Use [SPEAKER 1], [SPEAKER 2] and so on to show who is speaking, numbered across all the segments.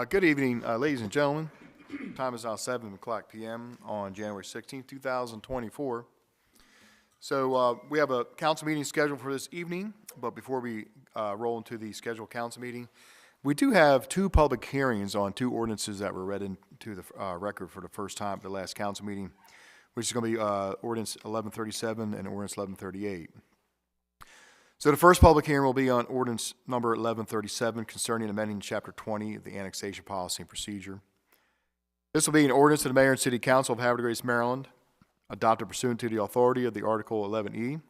[SPEAKER 1] Good evening, ladies and gentlemen. Time is now 7 o'clock p.m. on January 16th, 2024. So we have a council meeting scheduled for this evening, but before we roll into the scheduled council meeting, we do have two public hearings on two ordinances that were read into the record for the first time at the last council meeting, which is going to be Ordinance 1137 and Ordinance 1138. So the first public hearing will be on ordinance number 1137 concerning amending Chapter 20 of the Annexation Policy and Procedure. This will be an ordinance of the Mayor and City Council of Havre, Maryland, adopted pursuant to the authority of the Article 11E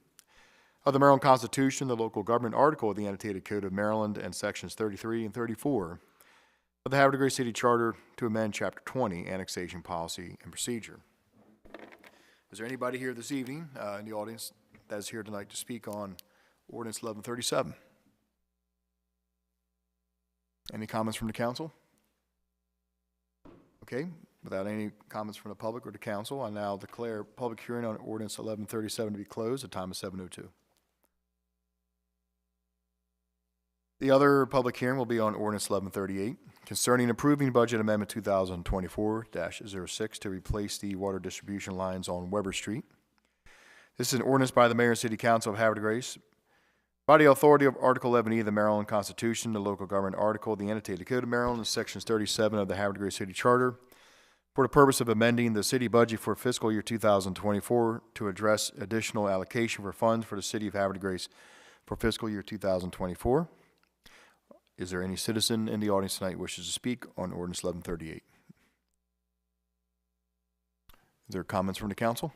[SPEAKER 1] of the Maryland Constitution, the local government article of the Annotated Code of Maryland, and Sections 33 and 34 of the Havre City Charter to amend Chapter 20, Annexation Policy and Procedure. Is there anybody here this evening in the audience that is here tonight to speak on Ordinance 1137. Any comments from the council? Okay, without any comments from the public or the council, I now declare public hearing on Ordinance 1137 to be closed at time of 7:02. The other public hearing will be on Ordinance 1138 concerning approving budget amendment 2024-06 to replace the water distribution lines on Weber Street. This is an ordinance by the Mayor and City Council of Havre de Grace, by the authority of Article 11E of the Maryland Constitution, the local government article of the Annotated Code of Maryland, and Sections 37 of the Havre de Grace City Charter, for the purpose of amending the city budget for fiscal year 2024 to address additional allocation for funds for the city of Havre de Grace for fiscal year 2024. Is there any citizen in the audience tonight who wishes to speak on Ordinance 1138? Is there comments from the council?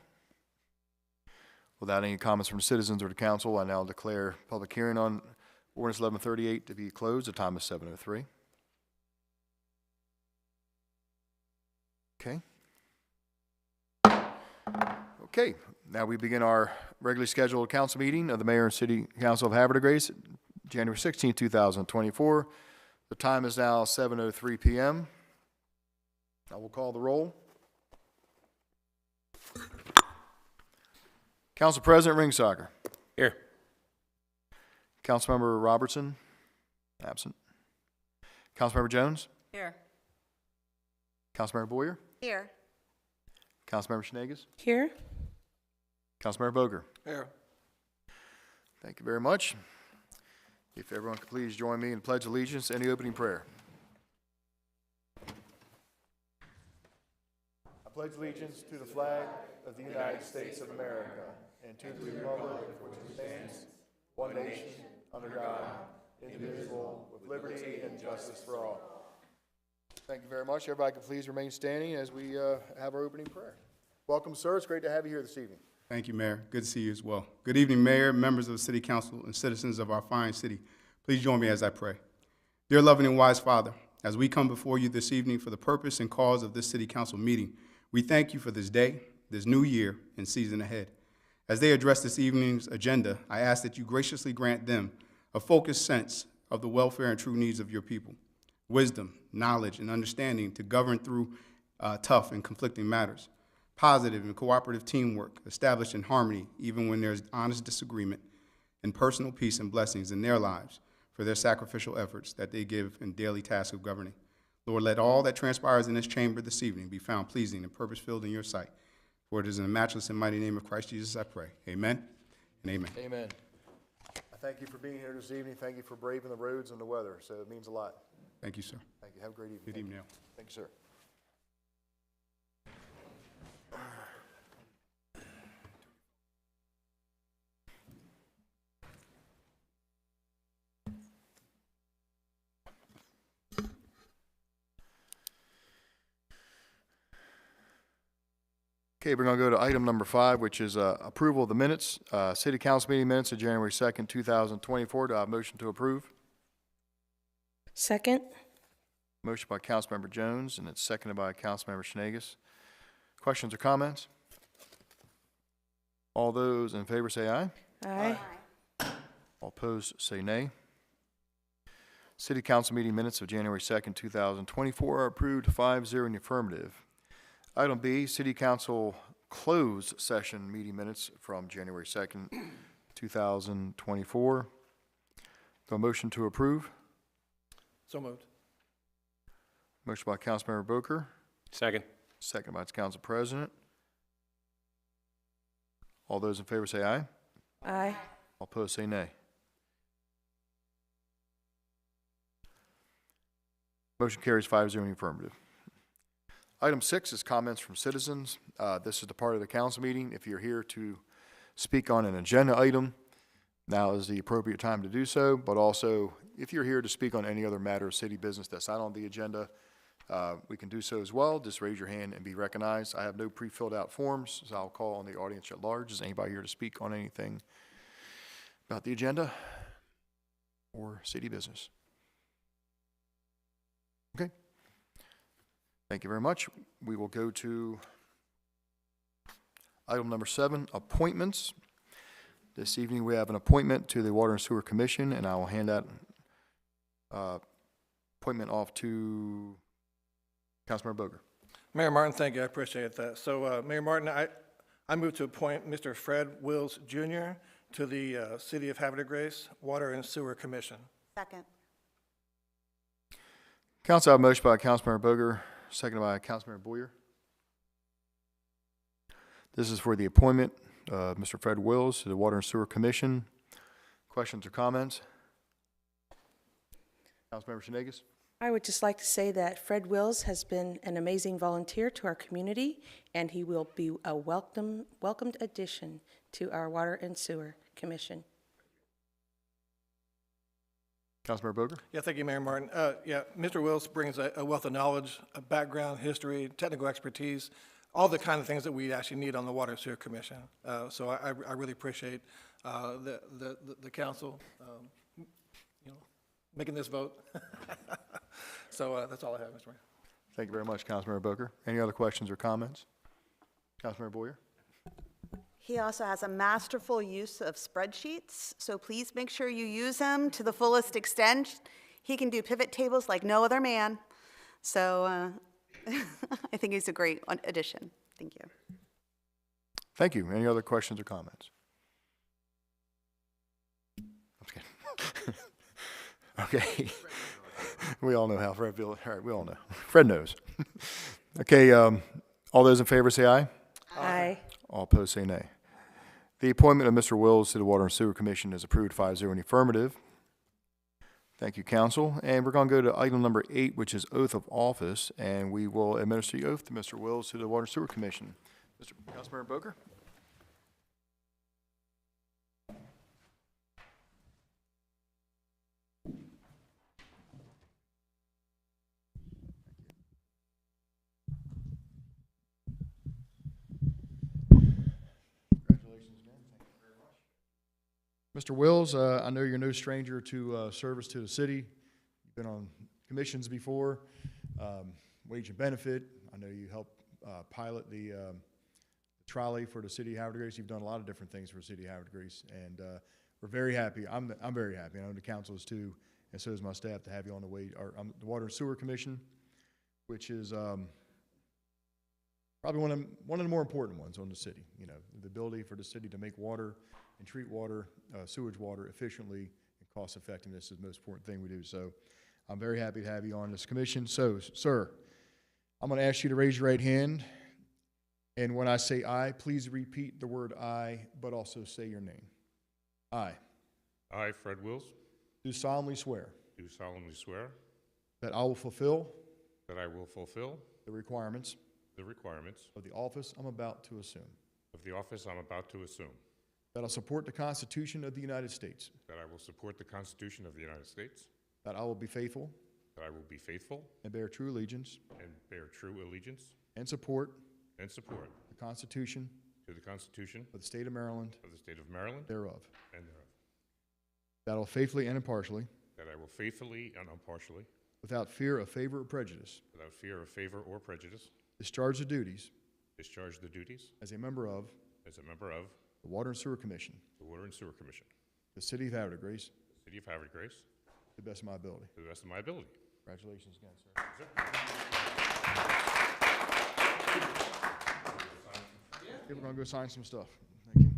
[SPEAKER 1] Without any comments from the citizens or the council, I now declare public hearing on Ordinance 1138 to be closed at time of 7:03. Okay. Okay, now we begin our regularly scheduled council meeting of the Mayor and City Council of Havre de Grace, January 16, 2024. The time is now 7:03 p.m. I will call the roll. Council President Ringsacher.
[SPEAKER 2] Here.
[SPEAKER 1] Councilmember Robertson. Absent. Councilmember Jones.
[SPEAKER 3] Here.
[SPEAKER 1] Councilmember Boyer.
[SPEAKER 3] Here.
[SPEAKER 1] Councilmember Schneges.
[SPEAKER 3] Here.
[SPEAKER 1] Councilmember Boger.
[SPEAKER 2] Here.
[SPEAKER 1] Thank you very much. If everyone could please join me in pledge allegiance and the opening prayer. I pledge allegiance to the flag of the United States of America and to the republic for which it stands, one nation, under God, indivisible, with liberty and justice for all. Thank you very much. Everybody can please remain standing as we have our opening prayer. Welcome, sir. It's great to have you here this evening.
[SPEAKER 4] Thank you, Mayor. Good to see you as well. Good evening, Mayor, members of the City Council, and citizens of our fine city. Please join me as I pray. Dear loving and wise Father, as we come before you this evening for the purpose and cause of this City Council meeting, we thank you for this day, this new year, and season ahead. As they address this evening's agenda, I ask that you graciously grant them a focused sense of the welfare and true needs of your people, wisdom, knowledge, and understanding to govern through tough and conflicting matters, positive and cooperative teamwork established in harmony even when there's honest disagreement, and personal peace and blessings in their lives for their sacrificial efforts that they give in daily tasks of governing. Lord, let all that transpires in this chamber this evening be found pleasing and purpose-filled in your sight. For it is in the matchless and mighty name of Christ Jesus I pray. Amen and amen.
[SPEAKER 1] Amen. I thank you for being here this evening. Thank you for braving the roads and the weather. So it means a lot.
[SPEAKER 4] Thank you, sir.
[SPEAKER 1] Thank you. Have a great evening.
[SPEAKER 4] Good evening.
[SPEAKER 1] Thank you, sir. Okay, we're going to go to item number 5, which is approval of the minutes, City Council meeting minutes of January 2nd, 2024. Do I have a motion to approve?
[SPEAKER 3] Second.
[SPEAKER 1] Motion by Councilmember Jones, and it's seconded by Councilmember Schneges. Questions or comments? All those in favor say aye.
[SPEAKER 3] Aye.
[SPEAKER 1] All opposed say nay. City Council meeting minutes of January 2nd, 2024 are approved 5-0 in the affirmative. Item B, City Council closed session meeting minutes from January 2nd, 2024. Do a motion to approve?
[SPEAKER 2] So moved.
[SPEAKER 1] Motion by Councilmember Booker,
[SPEAKER 2] Second.
[SPEAKER 1] second by Council President. All those in favor say aye.
[SPEAKER 3] Aye.
[SPEAKER 1] All opposed say nay. Motion carries 5-0 in the affirmative. Item 6 is comments from citizens. This is the part of the council meeting. If you're here to speak on an agenda item, now is the appropriate time to do so, but also if you're here to speak on any other matter of city business that's not on the agenda, we can do so as well. Just raise your hand and be recognized. I have no pre-filled out forms, so I'll call on the audience at large. Is anybody here to speak on anything about the agenda or city business? Okay. Thank you very much. We will go to item number 7, appointments. This evening, we have an appointment to the Water and Sewer Commission, and I will hand that appointment off to Councilmember Boger.
[SPEAKER 5] Mayor Martin, thank you. I appreciate that. So, Mayor Martin, I move to appoint Mr. Fred Wills Jr. to the City of Havre de Grace Water and Sewer Commission.
[SPEAKER 3] Second.
[SPEAKER 1] Council, I have a motion by Councilmember Boger, seconded by Councilmember Boyer. This is for the appointment of Mr. Fred Wills to the Water and Sewer Commission. Questions or comments? Councilmember Shenegas?
[SPEAKER 3] I would just like to say that Fred Wills has been an amazing volunteer to our community, and he will be a welcomed addition to our Water and Sewer Commission.
[SPEAKER 1] Councilmember Boger?
[SPEAKER 5] Yeah, thank you, Mayor Martin. Mr. Wills brings a wealth of knowledge, a background, history, technical expertise, all the kind of things that we actually need on the Water and Sewer Commission. So I really appreciate the council, making this vote. So that's all I have, Mr. Mayor.
[SPEAKER 1] Thank you very much, Councilmember Boger. Any other questions or comments? Councilmember Boyer?
[SPEAKER 6] He also has a masterful use of spreadsheets, so please make sure you use them to the fullest extent. He can do pivot tables like no other man. So I think he's a great addition. Thank you.
[SPEAKER 1] Thank you. Any other questions or comments? I'm just kidding. Okay. We all know how Fred feels. All right, we all know. Fred knows. Okay, all those in favor say aye.
[SPEAKER 3] Aye.
[SPEAKER 1] All opposed say nay. The appointment of Mr. Wills to the Water and Sewer Commission is approved 5-0 in the affirmative. Thank you, council. And we're going to go to item number 8, which is oath of office, and we will administer the oath to Mr. Wills to the Water and Sewer Commission. Mr. Councilmember Boger? Mr. Wills, I know you're no stranger to service to the city. You've been on commissions before, wage and benefit. I know you helped pilot the trolley for the city of Havre de Grace. You've done a lot of different things for the city of Havre de Grace, and we're very happy. I'm very happy. I know the council is too, and so is my staff, to have you on the Water and Sewer Commission, which is probably one of the more important ones on the city. You know, the ability for the city to make water and treat water, sewage water efficiently and cost effectiveness is the most important thing we do. So I'm very happy to have you on this commission. So, sir, I'm going to ask you to raise your right hand. And when I say aye, please repeat the word aye, but also say your name. I
[SPEAKER 7] I, Fred Wills,
[SPEAKER 1] do solemnly swear
[SPEAKER 7] do solemnly swear
[SPEAKER 1] that I will fulfill
[SPEAKER 7] that I will fulfill
[SPEAKER 1] the requirements
[SPEAKER 7] the requirements
[SPEAKER 1] of the office I'm about to assume,
[SPEAKER 7] of the office I'm about to assume,
[SPEAKER 1] that I'll support the Constitution of the United States,
[SPEAKER 7] that I will support the Constitution of the United States,
[SPEAKER 1] that I will be faithful
[SPEAKER 7] that I will be faithful
[SPEAKER 1] and bear true allegiance
[SPEAKER 7] and bear true allegiance
[SPEAKER 1] and support
[SPEAKER 7] and support
[SPEAKER 1] the Constitution
[SPEAKER 7] to the Constitution
[SPEAKER 1] of the State of Maryland
[SPEAKER 7] of the State of Maryland
[SPEAKER 1] thereof,
[SPEAKER 7] and thereof,
[SPEAKER 1] that I will faithfully and impartially,
[SPEAKER 7] that I will faithfully and impartially,
[SPEAKER 1] without fear of favor or prejudice,
[SPEAKER 7] without fear of favor or prejudice,
[SPEAKER 1] discharge the duties
[SPEAKER 7] discharge the duties
[SPEAKER 1] as a member of
[SPEAKER 7] as a member of
[SPEAKER 1] the Water and Sewer Commission,
[SPEAKER 7] the Water and Sewer Commission,
[SPEAKER 1] the City of Havre de Grace,
[SPEAKER 7] the City of Havre de Grace,
[SPEAKER 1] to the best of my ability.
[SPEAKER 7] to the best of my ability.
[SPEAKER 1] Congratulations again, sir. Okay, we're going to go sign some stuff. Thank you.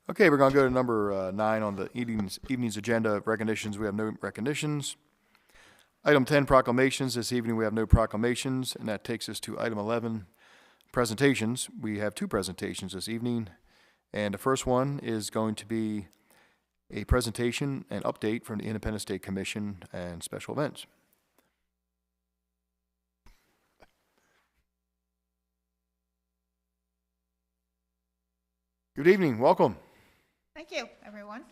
[SPEAKER 1] Okay, we're going to go to number 9 on the evening's agenda of recognitions. We have no recognitions. Item 10, proclamations. This evening we have no proclamations, and that takes us to item 11, presentations. We have 2 presentations this evening, and the first one is going to be a presentation and update from the Independence Day Commission and special events. Good evening, welcome.
[SPEAKER 2] Thank you, everyone.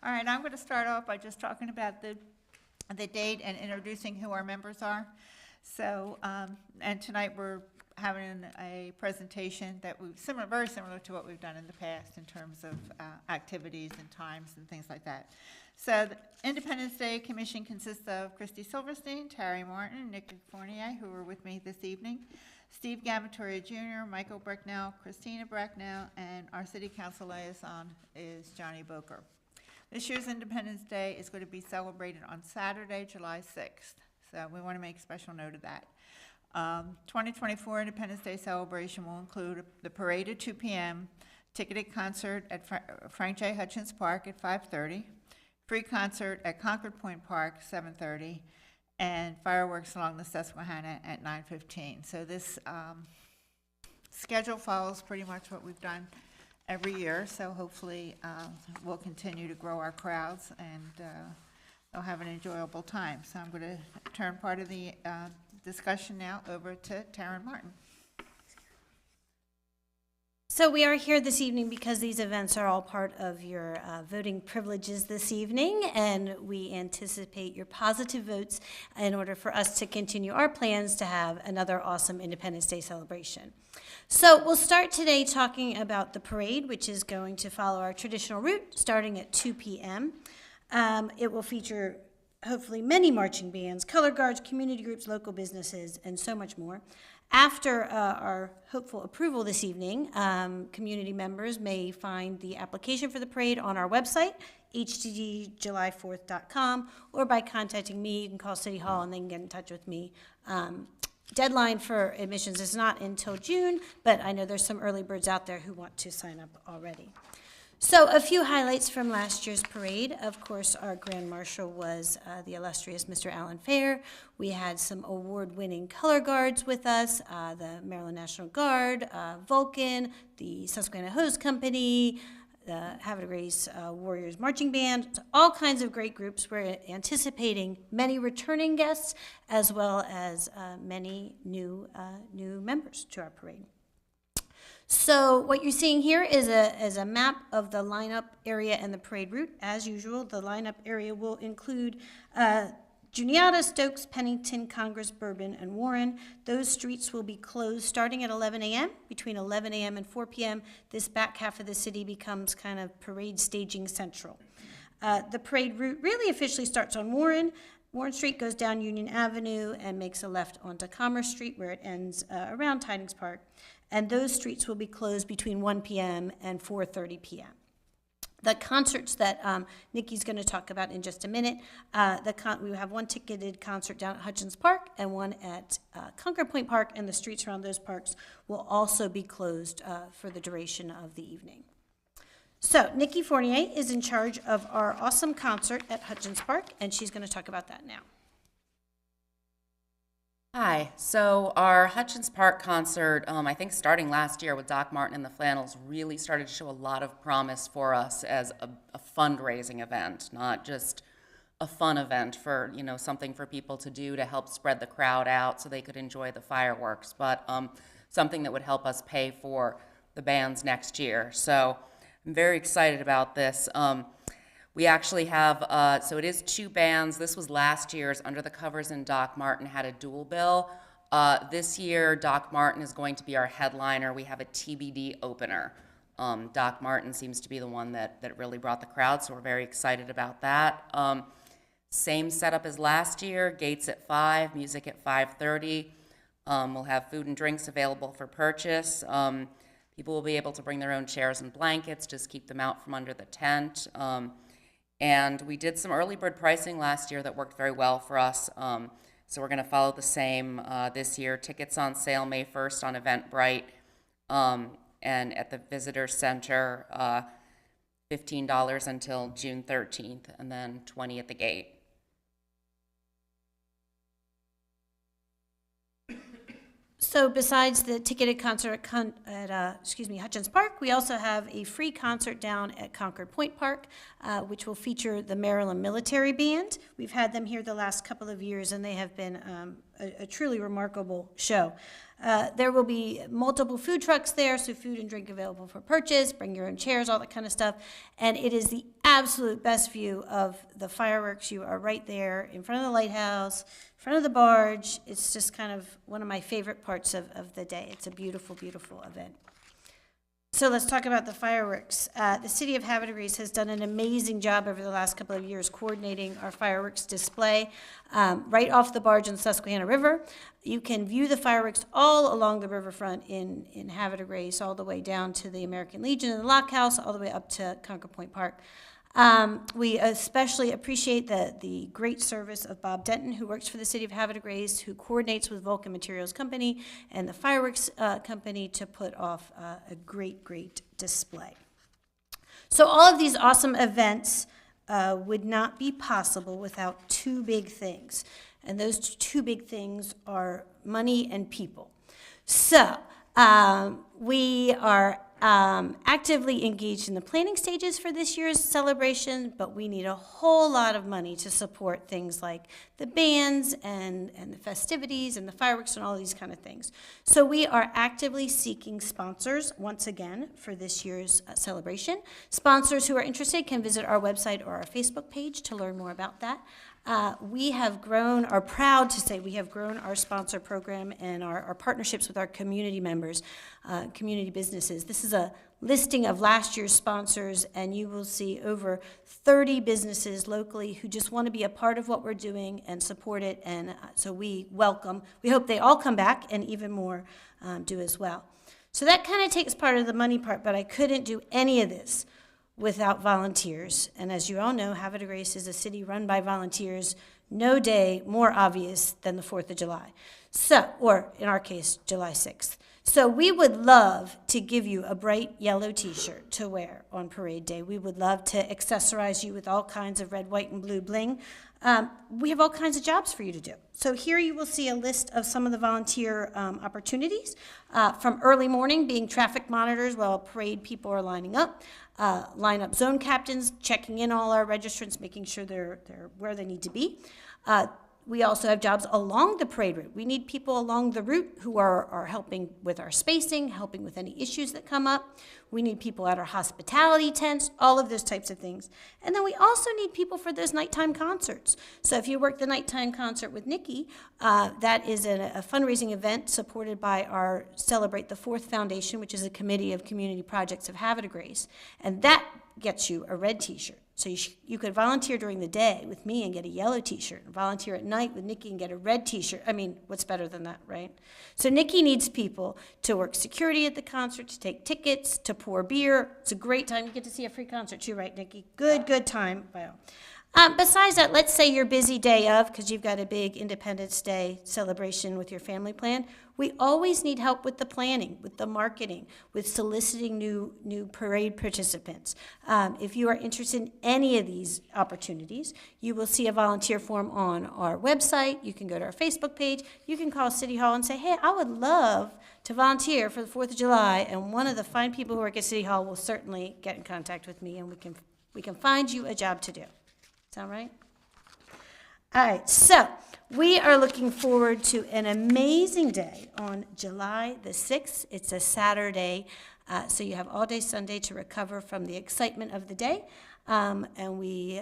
[SPEAKER 2] All right, I'm going to start off by just talking about the date and introducing who our members are. So, and tonight we're having a presentation that very similar to what we've done in the past in terms of activities and times and things like that. So the Independence Day Commission consists of Christy Silverstein, Terry Martin, Nick Fournier, who are with me this evening, Steve Gamatoria Jr., Michael Brecknell, Christina Brecknell, and our City Council liaison is Johnny Boker. This year's Independence Day is going to be celebrated on Saturday, July 6th, so we want to make special note of that. 2024 Independence Day celebration will include the parade at 2 p.m., ticketed concert at Frank J. Hutchins Park at 5:30, free concert at Concord Point Park 7:30, and fireworks along the Susquehanna at 9:15. So this schedule follows pretty much what we've done every year, so hopefully we'll continue to grow our crowds and they'll have an enjoyable time. So I'm going to turn part of the discussion now over to Taryn Martin.
[SPEAKER 8] So we are here this evening because these events are all part of your voting privileges this evening, and we anticipate your positive votes in order for us to continue our plans to have another awesome Independence Day celebration. So we'll start today talking about the parade, which is going to follow our traditional route, starting at 2 p.m. It will feature hopefully many marching bands, color guards, community groups, local businesses, and so much more. After our hopeful approval this evening, community members may find the application for the parade on our website, hdgjuly4th.com, or by contacting me. You can call City Hall and they can get in touch with me. Deadline for admissions is not until June, but I know there's some early birds out there who want to sign up already. So a few highlights from last year's parade. Of course, our Grand Marshal was the illustrious Mr. Alan Fair. We had some award-winning color guards with us, the Maryland National Guard, Vulcan, the Susquehanna Hose Company, the Havre Grace Warriors Marching Band, all kinds of great groups. We're anticipating many returning guests as well as many new members to our parade. So what you're seeing here is a map of the lineup area and the parade route. As usual, the lineup area will include Juniata, Stokes, Pennington, Congress, Bourbon, and Warren. Those streets will be closed starting at 11 a.m. Between 11 a.m. and 4 p.m., this back half of the city becomes kind of parade staging central. The parade route really officially starts on Warren. Warren Street goes down Union Avenue and makes a left onto Commerce Street, where it ends around Tidings Park. And those streets will be closed between 1 p.m. and 4:30 p.m. The concerts that Nikki's going to talk about in just a minute, we have one ticketed concert down at Hutchins Park and one at Concord Point Park, and the streets around those parks will also be closed for the duration of the evening. So Nikki Fournier is in charge of our awesome concert at Hutchins Park, and she's going to talk about that now.
[SPEAKER 9] Hi. So our Hutchins Park concert, I think starting last year with Doc Martin and the Flannels, really started to show a lot of promise for us as a fundraising event, not just a fun event for, something for people to do to help spread the crowd out so they could enjoy the fireworks, but something that would help us pay for the bands next year. So I'm very excited about this. We actually have, so it is 2 bands. This was last year's. Under the Covers and Doc Martin had a dual bill. This year, Doc Martin is going to be our headliner. We have a TBD opener. Doc Martin seems to be the one that really brought the crowd, so we're very excited about that. Same setup as last year, gates at 5, music at 5:30. We'll have food and drinks available for purchase. People will be able to bring their own chairs and blankets, just keep them out from under the tent. And we did some early bird pricing last year that worked very well for us. So we're going to follow the same this year. Tickets on sale May 1st on Eventbrite, and at the Visitor Center, $15 until June 13th, and then $20 at the gate.
[SPEAKER 8] So besides the ticketed concert at Hutchins Park, we also have a free concert down at Concord Point Park, which will feature the Maryland Military Band. We've had them here the last couple of years, and they have been a truly remarkable show. There will be multiple food trucks there, so food and drink available for purchase, bring your own chairs, all that kind of stuff. And it is the absolute best view of the fireworks. You are right there in front of the lighthouse, in front of the barge. It's just kind of one of my favorite parts of the day. It's a beautiful, beautiful event. So let's talk about the fireworks. The city of Havre has done an amazing job over the last couple of years coordinating our fireworks display right off the barge in the Susquehanna River. You can view the fireworks all along the riverfront in Havre all the way down to the American Legion and the Lock House, all the way up to Concord Point Park. We especially appreciate the great service of Bob Denton, who works for the city of Havre de Grace, who coordinates with Vulcan Materials Company and the fireworks company to put off a great, great display. So all of these awesome events would not be possible without 2 big things. And those 2 big things are money and people. So we are actively engaged in the planning stages for this year's celebration, but we need a whole lot of money to support things like the bands and the festivities and the fireworks and all these kind of things. So we are actively seeking sponsors once again for this year's celebration. Sponsors who are interested can visit our website or our Facebook page to learn more about that. We are proud to say we have grown our sponsor program and our partnerships with our community members, community businesses. This is a listing of last year's sponsors, and you will see over 30 businesses locally who just want to be a part of what we're doing and support it, and so we hope they all come back, and even more do as well. So that kind of takes part of the money part, but I couldn't do any of this without volunteers. And as you all know, Havre de Grace is a city run by volunteers. No day more obvious than the 4th of July. So, or in our case, July 6th. So we would love to give you a bright yellow t-shirt to wear on parade day. We would love to accessorize you with all kinds of red, white, and blue bling. We have all kinds of jobs for you to do. So here you will see a list of some of the volunteer opportunities, from early morning, being traffic monitors while parade people are lining up, line up zone captains, checking in all our registrants, making sure they're where they need to be. We also have jobs along the parade route. We need people along the route who are helping with our spacing, helping with any issues that come up. We need people at our hospitality tents, all of those types of things. And then we also need people for those nighttime concerts. So if you work the nighttime concert with Nikki, that is a fundraising event supported by our Celebrate the Fourth Foundation, which is a committee of community projects of Havre de Grace. And that gets you a red t-shirt. So you could volunteer during the day with me and get a yellow t-shirt, and volunteer at night with Nikki and get a red t-shirt. I mean, what's better than that, right? So Nikki needs people to work security at the concert, to take tickets, to pour beer. It's a great time. You get to see a free concert too, right, Nikki? Good time. Wow. Besides that, let's say your busy day of, because you've got a big Independence Day celebration with your family plan, we always need help with the planning, with the marketing, with soliciting new parade participants. If you are interested in any of these opportunities, you will see a volunteer form on our website. You can go to our Facebook page. You can call City Hall and say, hey, I would love to volunteer for the 4th of July, and one of the fine people who work at City Hall will certainly get in contact with me, and we can find you a job to do. Sound right? All right, so we are looking forward to an amazing day on July the 6th. It's a Saturday, so you have all day Sunday to recover from the excitement of the day. And we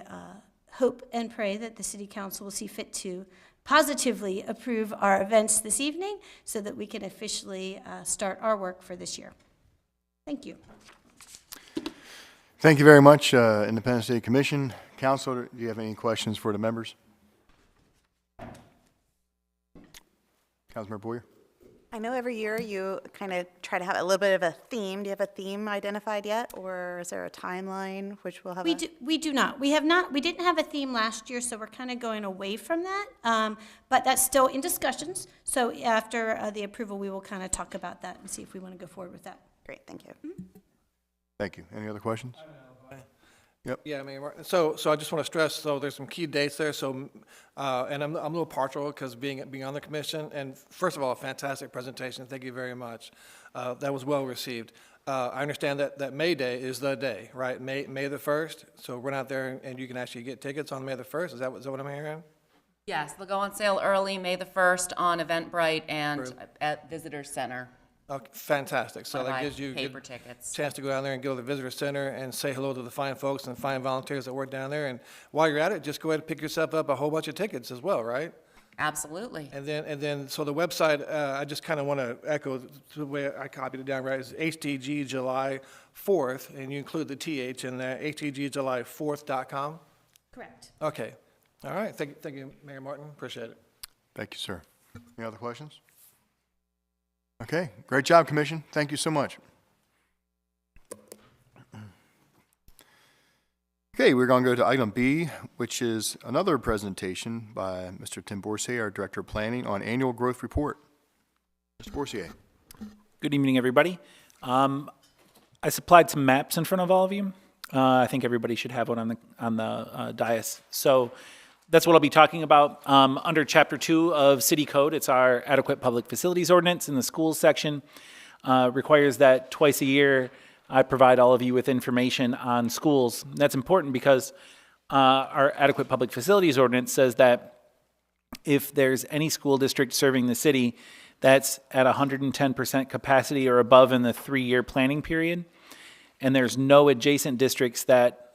[SPEAKER 8] hope and pray that the City Council will see fit to positively approve our events this evening so that we can officially start our work for this year. Thank you.
[SPEAKER 1] Thank you very much, Independence Day Commission. Council, do you have any questions for the members? Councilmember Boyer?
[SPEAKER 6] I know every year you kind of try to have a little bit of a theme. Do you have a theme identified yet, or is there a timeline which we'll have?
[SPEAKER 8] We do not. We have not. We didn't have a theme last year, so we're kind of going away from that. But that's still in discussions. So after the approval, we will kind of talk about that and see if we want to go forward with that.
[SPEAKER 6] Great, thank you.
[SPEAKER 1] Thank you. Any other questions? Yep.
[SPEAKER 5] Yeah, Mayor Martin. So I just want to stress, so there's some key dates there. So, and I'm a little partial because being on the commission, and first of all, a fantastic presentation. Thank you very much. That was well received. I understand that May Day is the day, right? May the 1st. So run out there and you can actually get tickets on May the 1st. Is that what I'm hearing?
[SPEAKER 9] Yes, they'll go on sale early, May the 1st, on Eventbrite and at Visitor Center.
[SPEAKER 5] Okay, fantastic. So that
[SPEAKER 9] Buy
[SPEAKER 5] gives you a
[SPEAKER 9] paper
[SPEAKER 5] good
[SPEAKER 9] tickets.
[SPEAKER 5] chance to go down there and go to the visitor center and say hello to the fine folks and fine volunteers that work down there. And while you're at it, just go ahead and pick yourself up a whole bunch of tickets as well, right?
[SPEAKER 9] Absolutely.
[SPEAKER 5] And then, so the website, I just kind of want to echo the way I copied it down, right? Is HTG July 4th, and you include the TH in there, htgjuly4th.com?
[SPEAKER 8] Correct.
[SPEAKER 5] Okay. All right. Thank you, Mayor Martin. Appreciate it.
[SPEAKER 1] Thank you, sir. Any other questions? Okay, great job, Commission. Thank you so much. Okay, we're going to go to item B, which is another presentation by Mr. Tim Borsier, our Director of Planning, on Annual Growth Report. Mr. Borsier.
[SPEAKER 10] Good evening, everybody. I supplied some maps in front of all of you. I think everybody should have one on the dais. So that's what I'll be talking about. Under Chapter 2 of City Code, it's our Adequate Public Facilities Ordinance in the schools section. Requires that twice a year I provide all of you with information on schools. That's important because our Adequate Public Facilities Ordinance says that if there's any school district serving the city that's at 110% capacity or above in the 3-year planning period, and there's no adjacent districts that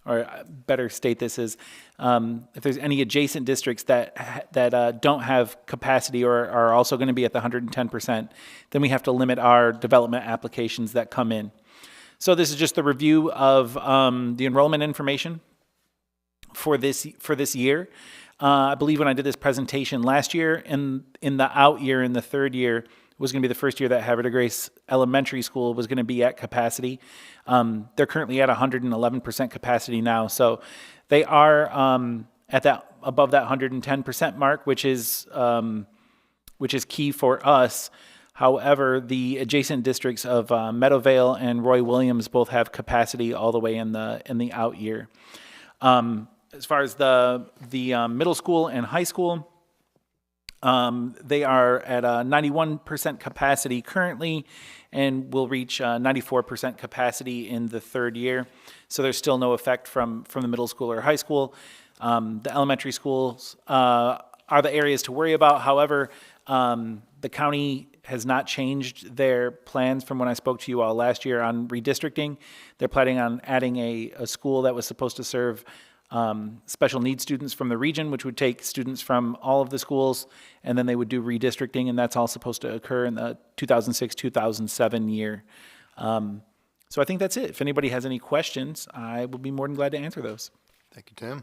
[SPEAKER 10] or better state this as, if there's any adjacent districts that don't have capacity or are also going to be at the 110%, then we have to limit our development applications that come in. So this is just the review of the enrollment information for this year. I believe when I did this presentation last year, in the out year, in the 3rd year, was going to be the first year that Havre de Grace Elementary School was going to be at capacity. They're currently at 111% capacity now, so they are at that above that 110% mark, which is key for us. However, the adjacent districts of Meadowvale and Roy Williams both have capacity all the way in the out year. As far as the middle school and high school, they are at 91% capacity currently and will reach 94% capacity in the 3rd year. So there's still no effect from the middle school or high school. The elementary schools are the areas to worry about. However, the county has not changed their plans from when I spoke to you all last year on redistricting. They're planning on adding a school that was supposed to serve special needs students from the region, which would take students from all of the schools, and then they would do redistricting, and that's all supposed to occur in the 2006-2007 year. So I think that's it. If anybody has any questions, I will be more than glad to answer those.
[SPEAKER 1] Thank you, Tim.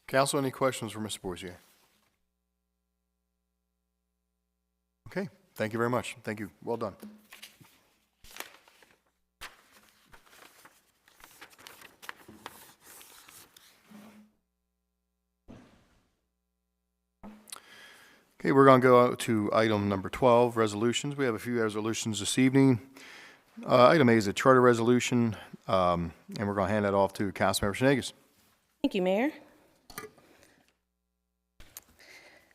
[SPEAKER 1] Council, any questions for Mr. Borsier? Okay, thank you very much. Thank you. Well done. Okay, we're going to go to item number 12, resolutions. We have a few resolutions this evening. Item A is a charter resolution, and we're going to hand that off to Councilmember Shenegis.
[SPEAKER 3] Thank you, Mayor.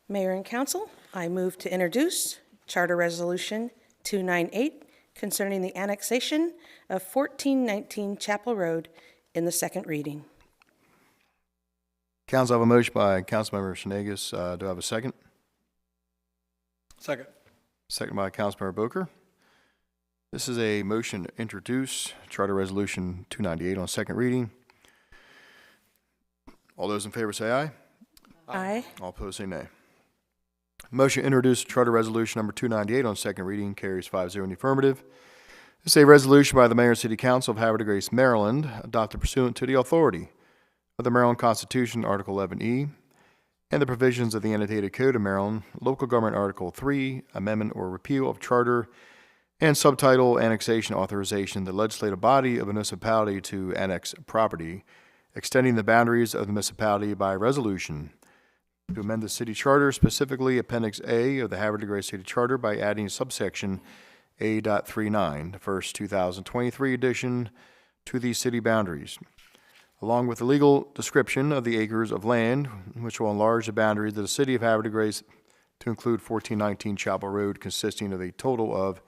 [SPEAKER 3] Mayor and Council, I move to introduce Charter Resolution 298 concerning the annexation of 1419 Chapel Road in the second reading.
[SPEAKER 1] Council, I have a motion by Councilmember Shenegis. Do I have a second?
[SPEAKER 5] Second.
[SPEAKER 1] Second by Councilmember Boker. This is a motion to introduce Charter Resolution 298 on second reading. All those in favor say aye.
[SPEAKER 3] Aye.
[SPEAKER 1] All opposed say nay. Motion to introduce Charter Resolution number 298 on second reading carries 5-0 in the affirmative. This is a resolution by the Mayor and City Council of Havre de Grace, Maryland, adopted pursuant to the authority of the Maryland Constitution, Article 11E, and the provisions of the annotated Code of Maryland, Local Government Article 3, Amendment or Repeal of Charter, and Subtitle Annexation Authorization, the legislative body of a municipality to annex property, extending the boundaries of the municipality by resolution, to amend the city charter, specifically Appendix A of the Havre de Grace City Charter by adding subsection A.39, the first 2023 edition, to these city boundaries, along with the legal description of the acres of land which will enlarge the boundaries of the city of Havre de Grace to include 1419 Chapel Road, consisting of a total of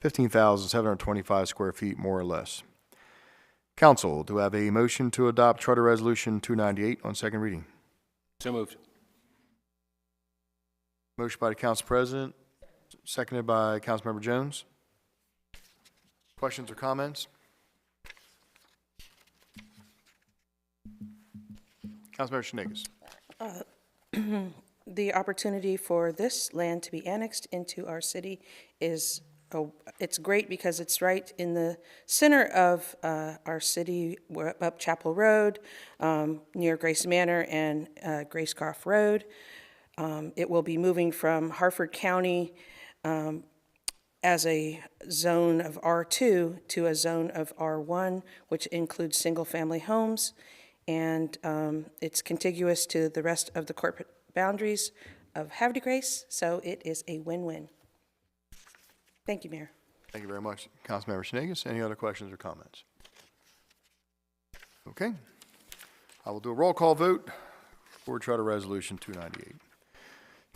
[SPEAKER 1] 15,725 square feet, more or less. Council, do I have a motion to adopt Charter Resolution 298 on second reading?
[SPEAKER 5] So moved.
[SPEAKER 1] Motion by the Council President, seconded by Councilmember Jones. Questions or comments? Councilmember Shenegis.
[SPEAKER 3] The opportunity for this land to be annexed into our city is, it's great because it's right in the center of our city. We're up Chapel Road, near Grace Manor and Gracecroft Road. It will be moving from Harford County as a zone of R2 to a zone of R1, which includes single-family homes, and it's contiguous to the rest of the corporate boundaries of Havre de Grace, so it is a win-win. Thank you, Mayor.
[SPEAKER 1] Thank you very much, Councilmember Shenegis. Any other questions or comments? Okay. I will do a roll call vote for Charter Resolution 298.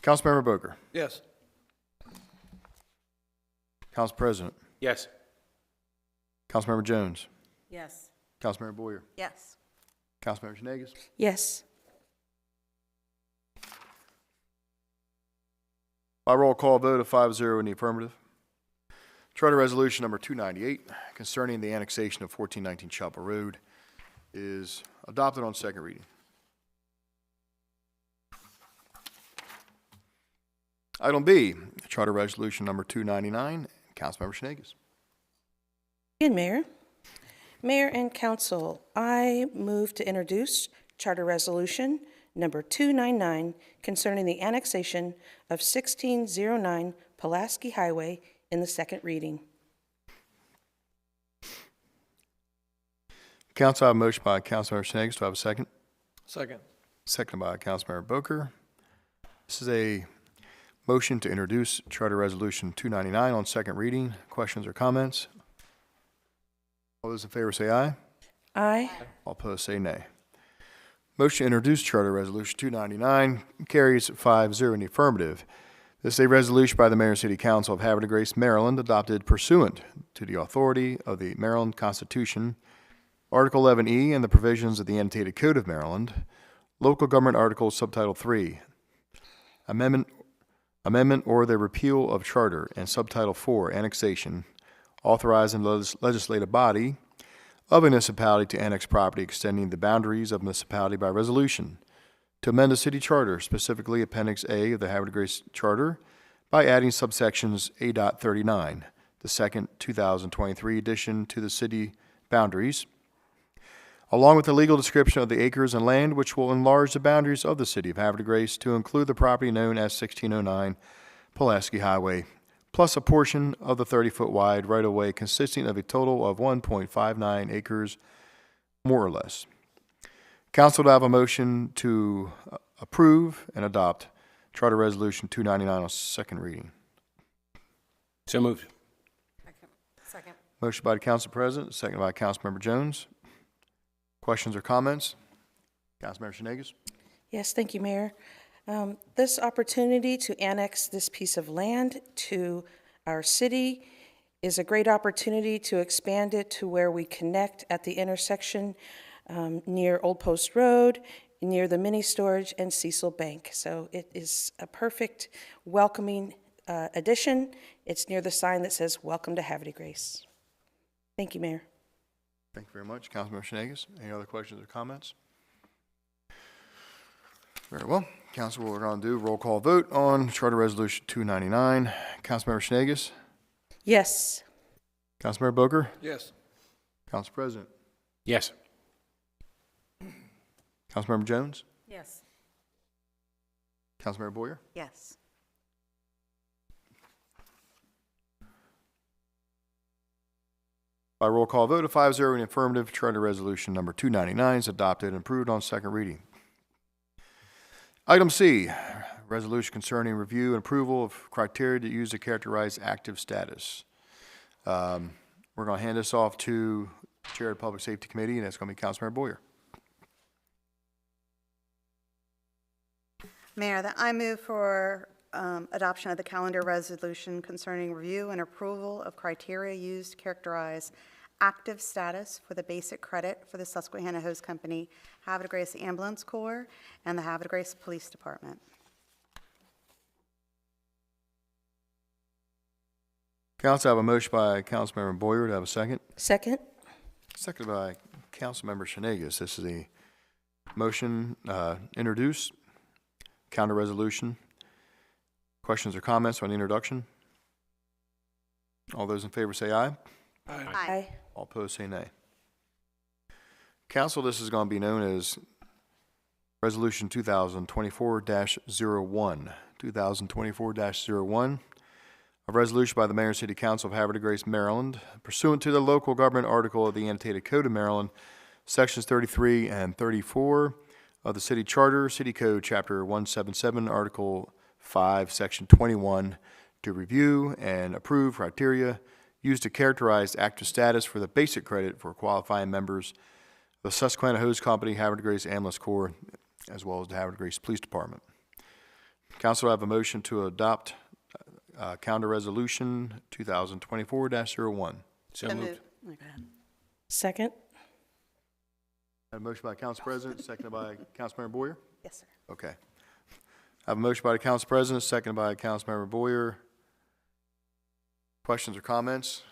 [SPEAKER 1] Councilmember Boker.
[SPEAKER 5] Yes.
[SPEAKER 1] Council President.
[SPEAKER 10] Yes.
[SPEAKER 1] Councilmember Jones.
[SPEAKER 6] Yes.
[SPEAKER 1] Councilmember Boyer.
[SPEAKER 6] Yes.
[SPEAKER 1] Councilmember Shenegis.
[SPEAKER 3] Yes.
[SPEAKER 1] By roll call vote of 5-0 in the affirmative. Charter Resolution number 298 concerning the annexation of 1419 Chapel Road is adopted on second reading. Item B, Charter Resolution number 299, Councilmember Shenegis.
[SPEAKER 3] Again, Mayor. Mayor and Council, I move to introduce Charter Resolution number 299 concerning the annexation of 1609 Pulaski Highway in the second reading.
[SPEAKER 1] Council, I have a motion by Councilmember Shenegis. Do I have a second?
[SPEAKER 5] Second.
[SPEAKER 1] Seconded by Councilmember Boker. This is a motion to introduce Charter Resolution 299 on second reading. Questions or comments? All those in favor say aye.
[SPEAKER 3] Aye.
[SPEAKER 1] All opposed say nay. Motion to introduce Charter Resolution 299 carries 5-0 in the affirmative. This is a resolution by the Mayor and City Council of Havre de Grace, Maryland, adopted pursuant to the authority of the Maryland Constitution, Article 11E, and the provisions of the annotated Code of Maryland, Local Government Article Subtitle 3, Amendment or the Repeal of Charter, and Subtitle 4, Annexation, authorizing the legislative body of a municipality to annex property extending the boundaries of municipality by resolution, to amend the city charter, specifically Appendix A of the Havre de Grace Charter, by adding subsections A.39, the second 2023 edition, to the city boundaries, along with the legal description of the acres and land which will enlarge the boundaries of the city of Havre de Grace to include the property known as 1609 Pulaski Highway, plus a portion of the 30-foot wide right-of-way consisting of a total of 1.59 acres, more or less. Council, to have a motion to approve and adopt Charter Resolution 299 on second reading.
[SPEAKER 11] So moved.
[SPEAKER 6] Second.
[SPEAKER 1] Motion by the Council President, second by Councilmember Jones. Questions or comments? Councilmember Shenegis?
[SPEAKER 3] Yes, thank you, Mayor. This opportunity to annex this piece of land to our city is a great opportunity to expand it to where we connect at the intersection near Old Post Road, near the mini storage and Cecil Bank. So it is a perfect welcoming addition. It's near the sign that says, "Welcome to Havre de Grace." Thank you, Mayor.
[SPEAKER 1] Thank you very much. Councilmember Shenegis, any other questions or comments? Very well. Council, what we're going to do, roll call vote on Charter Resolution 299. Councilmember Shenegis?
[SPEAKER 3] Yes.
[SPEAKER 1] Councilmember Boker?
[SPEAKER 5] Yes.
[SPEAKER 1] Council President?
[SPEAKER 11] Yes.
[SPEAKER 1] Councilmember Jones?
[SPEAKER 6] Yes.
[SPEAKER 1] Councilmember Boyer?
[SPEAKER 6] Yes.
[SPEAKER 1] By roll call vote of 5-0 in the affirmative, Charter Resolution number 299 is adopted and approved on second reading. Item C, resolution concerning review and approval of criteria to use to characterize active status. We're going to hand this off to Chair of the Public Safety Committee, and that's going to be Councilmember Boyer.
[SPEAKER 6] Mayor, that I move for adoption of the calendar resolution concerning review and approval of criteria used to characterize active status for the basic credit for the Susquehanna Hose Company, Havre de Grace Ambulance Corps, and the Havre de Grace Police Department.
[SPEAKER 1] Council, I have a motion by Councilmember Boyer. Do I have a second?
[SPEAKER 3] Second?
[SPEAKER 1] Seconded by Councilmember Shenegis. This is a motion introduced, counter resolution. Questions or comments on the introduction? All those in favor say aye.
[SPEAKER 3] Aye.
[SPEAKER 1] All opposed say nay. Council, this is going to be known as Resolution 2024-01. 2024-01, a resolution by the Mayor and City Council of Havre de Grace, Maryland, pursuant to the local government article of the annotated Code of Maryland, Sections 33 and 34 of the City Charter, City Code, Chapter 177, Article 5, Section 21, to review and approve criteria used to characterize active status for the basic credit for qualifying members of the Susquehanna Hose Company, Havre de Grace Ambulance Corps, as well as the Havre de Grace Police Department. Council, I have a motion to adopt counter resolution 2024-01.
[SPEAKER 11] So moved.
[SPEAKER 3] Second?
[SPEAKER 1] I have a motion by Council President, seconded by Councilmember Boyer.
[SPEAKER 6] Yes, sir.
[SPEAKER 1] Okay. I have a motion by the Council President, seconded by Councilmember Boyer. Questions or comments?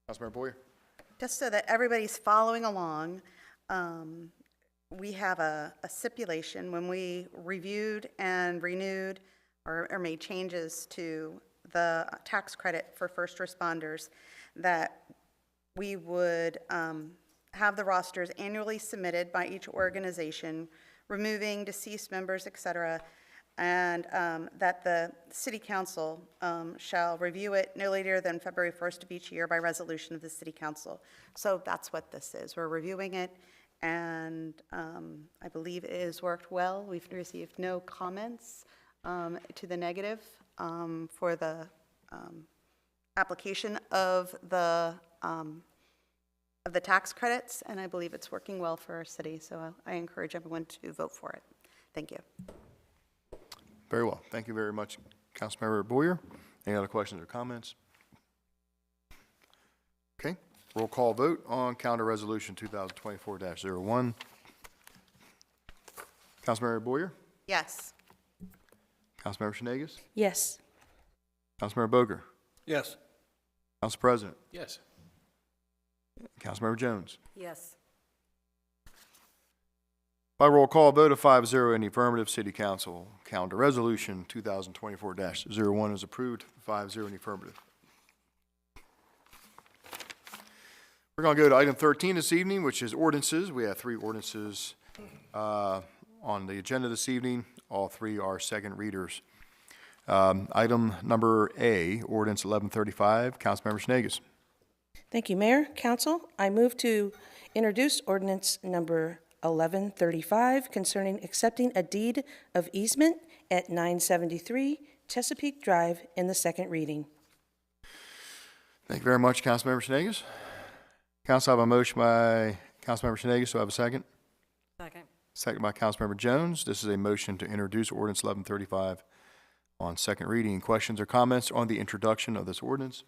[SPEAKER 1] Councilmember Boyer?
[SPEAKER 6] Just so that everybody's following along, we have a stipulation when we reviewed and renewed or made changes to the tax credit for first responders, that we would have the rosters annually submitted by each organization, removing deceased members, et cetera, and that the City Council shall review it no later than February 1st of each year by resolution of the City Council. So that's what this is. We're reviewing it, and I believe it has worked well. We've received no comments to the negative for the application of the tax credits, and I believe it's working well for our city, so I encourage everyone to vote for it. Thank you.
[SPEAKER 1] Very well. Thank you very much, Councilmember Boyer. Any other questions or comments? Okay. Roll call vote on counter resolution 2024-01. Councilmember Boyer?
[SPEAKER 6] Yes.
[SPEAKER 1] Councilmember Shenegis?
[SPEAKER 3] Yes.
[SPEAKER 1] Councilmember Boger?
[SPEAKER 5] Yes.
[SPEAKER 1] Council President?
[SPEAKER 11] Yes.
[SPEAKER 1] Councilmember Jones?
[SPEAKER 6] Yes.
[SPEAKER 1] By roll call vote of 5-0 in the affirmative, City Council calendar resolution 2024-01 is approved, 5-0 in the affirmative. We're going to go to item 13 this evening, which is ordinances. We have 3 ordinances on the agenda this evening. All 3 are second readers. Item number A, ordinance 1135, Councilmember Shenegis.
[SPEAKER 3] Thank you, Mayor. Council, I move to introduce ordinance number 1135 concerning accepting a deed of easement at 973 Chesapeake Drive in the second reading.
[SPEAKER 1] Thank you very much, Councilmember Senegas. Council, I have a motion by Councilmember Senegas. Do I have a second?
[SPEAKER 12] Second.
[SPEAKER 1] Second by Councilmember Jones. This is a motion to introduce ordinance 1135 on second reading. Questions or comments on the introduction of this ordinance?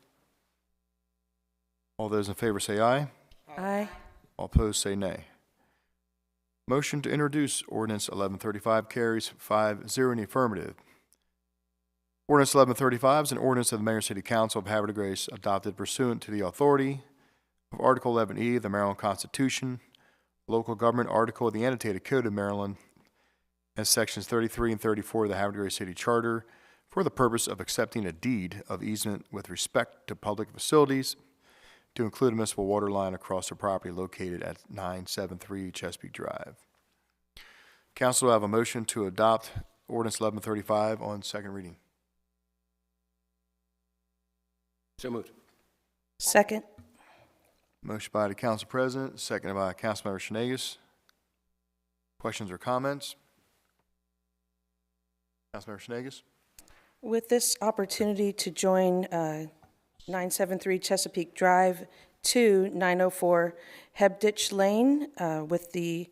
[SPEAKER 1] All those in favor say aye.
[SPEAKER 3] Aye.
[SPEAKER 1] All opposed say nay. Motion to introduce ordinance 1135 carries 5-0 in the affirmative. Ordinance 1135 is an ordinance of the Mayor and City Council of Havre de Grace adopted pursuant to the authority of Article 11E of the Maryland Constitution, local government article of the annotated Code of Maryland, and sections 33 and 34 of the Havre de Grace City Charter for the purpose of accepting a deed of easement with respect to public facilities to include a municipal water line across the property located at 973 Chesapeake Drive. Council, I have a motion to adopt ordinance 1135 on second reading.
[SPEAKER 11] So moved.
[SPEAKER 3] Second.
[SPEAKER 1] Motion by the Council President, seconded by Councilmember Senegas. Questions or comments? Councilmember Senegas?
[SPEAKER 3] With this opportunity to join 973 Chesapeake Drive to 904 Hebditch Lane with the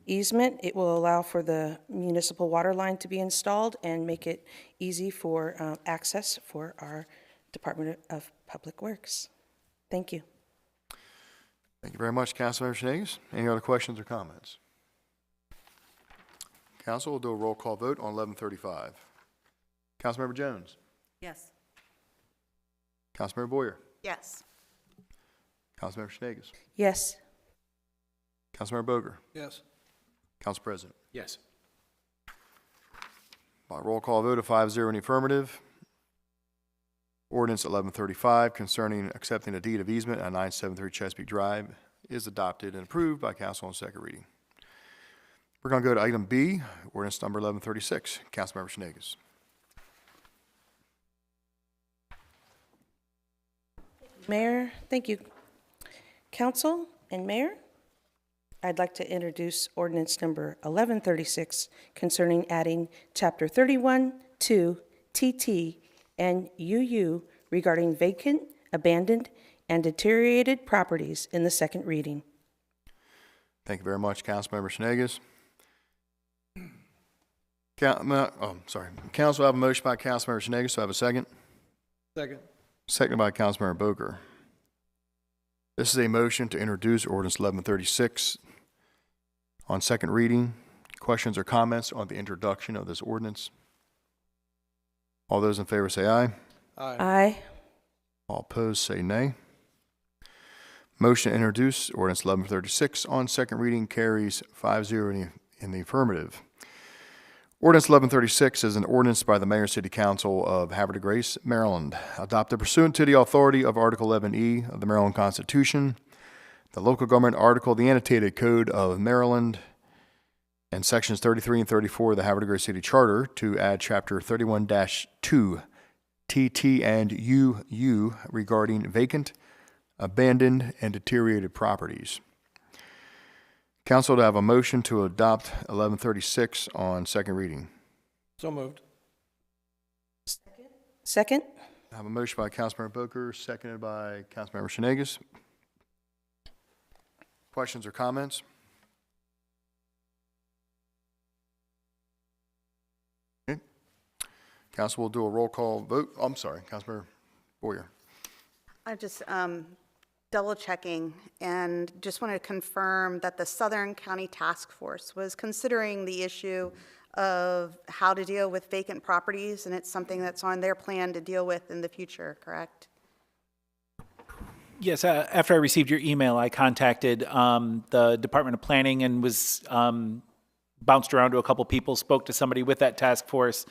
[SPEAKER 3] easement, it will allow for the municipal water line to be installed and make it easy for access for our Department of Public Works. Thank you.
[SPEAKER 1] Thank you very much, Councilmember Senegas. Any other questions or comments? Council will do a roll call vote on 1135. Councilmember Jones?
[SPEAKER 12] Yes.
[SPEAKER 1] Councilmember Boyer?
[SPEAKER 6] Yes.
[SPEAKER 1] Councilmember Senegas?
[SPEAKER 3] Yes.
[SPEAKER 1] Councilmember Boger?
[SPEAKER 5] Yes.
[SPEAKER 1] Council President?
[SPEAKER 11] Yes.
[SPEAKER 1] By roll call vote of 5-0 in the affirmative, ordinance 1135 concerning accepting a deed of easement at 973 Chesapeake Drive is adopted and approved by council on second reading. We're going to go to item B, ordinance number 1136. Councilmember Senegas.
[SPEAKER 3] Mayor, thank you. Council and Mayor, I'd like to introduce ordinance number 1136 concerning adding Chapter 31 to TT and UU regarding vacant, abandoned, and deteriorated properties in the second reading.
[SPEAKER 1] Thank you very much, Councilmember Senegas. Council, I have a motion by Councilmember Senegas. Do I have a second?
[SPEAKER 5] Second.
[SPEAKER 1] Seconded by Councilmember Boger. This is a motion to introduce ordinance 1136 on second reading. Questions or comments on the introduction of this ordinance? All those in favor say aye.
[SPEAKER 5] Aye.
[SPEAKER 3] Aye.
[SPEAKER 1] All opposed say nay. Motion to introduce ordinance 1136 on second reading carries 5-0 in the affirmative. Ordinance 1136 is an ordinance by the Mayor and City Council of Havre de Grace, Maryland, adopted pursuant to the authority of Article 11E of the Maryland Constitution, the local government article, the annotated Code of Maryland, and sections 33 and 34 of the Havre de Grace City Charter to add Chapter 31-2 TT and UU regarding vacant, abandoned, and deteriorated properties. Council, to have a motion to adopt 1136 on second reading.
[SPEAKER 5] So moved.
[SPEAKER 3] Second?
[SPEAKER 1] I have a motion by Councilmember Booker, seconded by Councilmember Senegas. Questions or comments? Okay. Council will do a roll call vote. I'm sorry, Councilmember Boyer.
[SPEAKER 6] I'm just double checking and just wanted to confirm that the Southern County Task Force was considering the issue of how to deal with vacant properties, and it's something that's on their plan to deal with in the future, correct?
[SPEAKER 10] Yes, after I received your email, I contacted the Department of Planning and was bounced around to a couple people, spoke to somebody with that task force.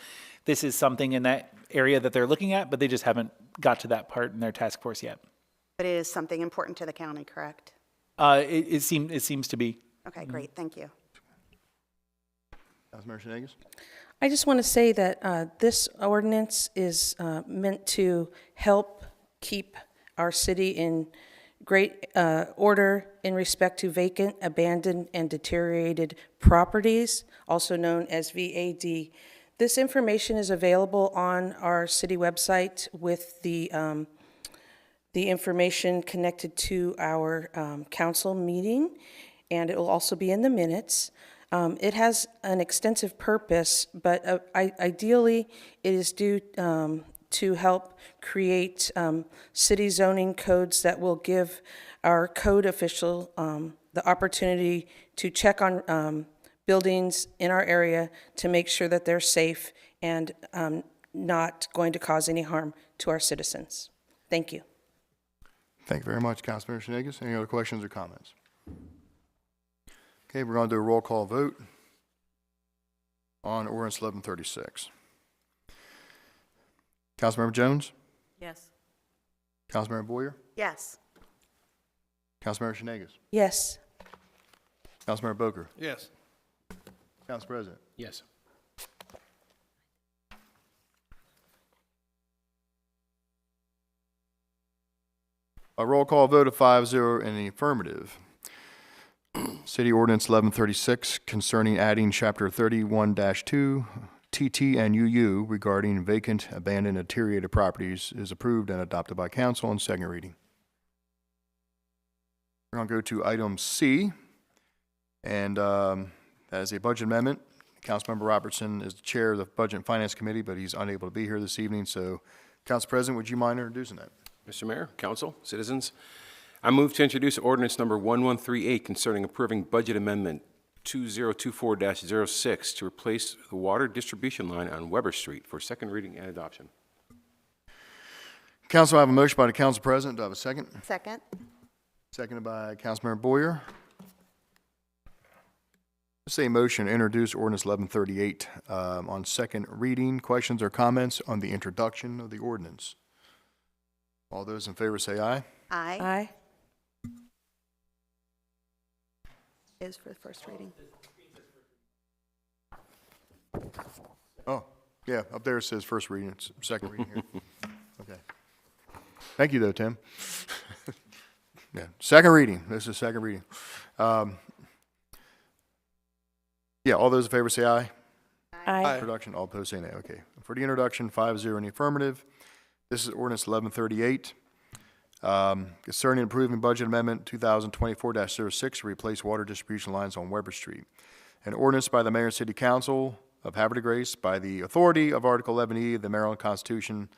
[SPEAKER 10] This is something in that area that they're looking at, but they just haven't got to that part in their task force yet.
[SPEAKER 6] But it is something important to the county, correct?
[SPEAKER 10] It seems to be.
[SPEAKER 6] Okay, great, thank you.
[SPEAKER 1] Councilmember Senegas.
[SPEAKER 3] I just want to say that this ordinance is meant to help keep our city in great order in respect to vacant, abandoned, and deteriorated properties, also known as VAD. This information is available on our city website with the information connected to our council meeting, and it will also be in the minutes. It has an extensive purpose, but ideally, it is due to help create city zoning codes that will give our code official the opportunity to check on buildings in our area to make sure that they're safe and not going to cause any harm to our citizens. Thank you.
[SPEAKER 1] Thank you very much, Councilmember Shenegis. Any other questions or comments? Okay, we're going to do a roll call vote on ordinance 1136. Councilmember Jones?
[SPEAKER 6] Yes.
[SPEAKER 1] Councilmember Boyer?
[SPEAKER 6] Yes.
[SPEAKER 1] Councilmember Shenegis?
[SPEAKER 3] Yes.
[SPEAKER 1] Councilmember Boker?
[SPEAKER 5] Yes.
[SPEAKER 1] Council President?
[SPEAKER 11] Yes.
[SPEAKER 1] A roll call vote of 5-0 in the affirmative. City Ordinance 1136 concerning adding Chapter 31-2 TT and UU regarding vacant, abandoned, and deteriorated properties is approved and adopted by council on second reading. We're going to go to item C, and that is a budget amendment. Councilmember Robertson is the chair of the Budget and Finance Committee, but he's unable to be here this evening, so Council President, would you mind introducing that?
[SPEAKER 11] Mr. Mayor, council, citizens, I move to introduce ordinance number 1138 concerning approving budget amendment 2024-06 to replace the water distribution line on Weber Street for second reading and adoption.
[SPEAKER 1] Council, I have a motion by the Council President. Do I have a second?
[SPEAKER 6] Second.
[SPEAKER 1] Seconded by Councilmember Boyer. This is a motion to introduce ordinance 1138 on second reading. Questions or comments on the introduction of the ordinance? All those in favor say aye.
[SPEAKER 6] Aye.
[SPEAKER 3] Aye.
[SPEAKER 6] Is for the first reading.
[SPEAKER 1] Oh, yeah, up there it says first reading. It's second reading here. Okay. Thank you, though, Tim. Yeah, second reading. This is second reading. Yeah, all those in favor say aye.
[SPEAKER 3] Aye.
[SPEAKER 1] Introduction, all opposed say nay. Okay. For the introduction, 5-0 in the affirmative. This is ordinance 1138. Concerning approving budget amendment 2024-06 to replace water distribution lines on Weber Street. An ordinance by the Mayor and City Council of Havre de Grace by the authority of Article 11E of the Maryland Constitution,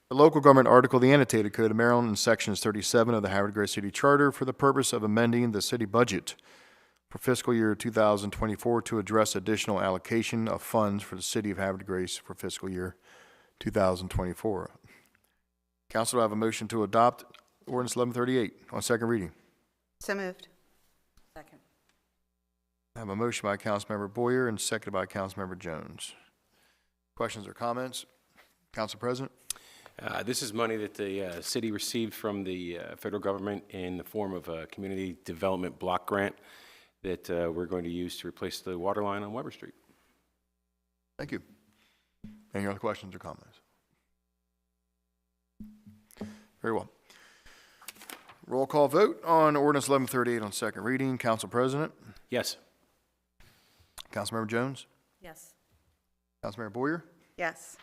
[SPEAKER 1] the local government article of the annotated code of Maryland, and sections 37 of the Havre de Grace City Charter for the purpose of amending the city budget for fiscal year 2024 to address additional allocation of funds for the city of Havre de Grace for fiscal year 2024. Council, do I have a motion to adopt ordinance 1138 on second reading?
[SPEAKER 6] So moved. Second.
[SPEAKER 1] I have a motion by Councilmember Boyer and seconded by Councilmember Jones. Questions or comments? Council President?
[SPEAKER 11] This is money that the city received from the federal government in the form of a community development block grant that we're going to use to replace the water line on Weber Street.
[SPEAKER 1] Thank you. Any other questions or comments? Very well. Roll call vote on ordinance 1138 on second reading. Council President?
[SPEAKER 11] Yes.
[SPEAKER 1] Councilmember Jones?
[SPEAKER 6] Yes.
[SPEAKER 1] Councilmember Boyer?
[SPEAKER 6] Yes.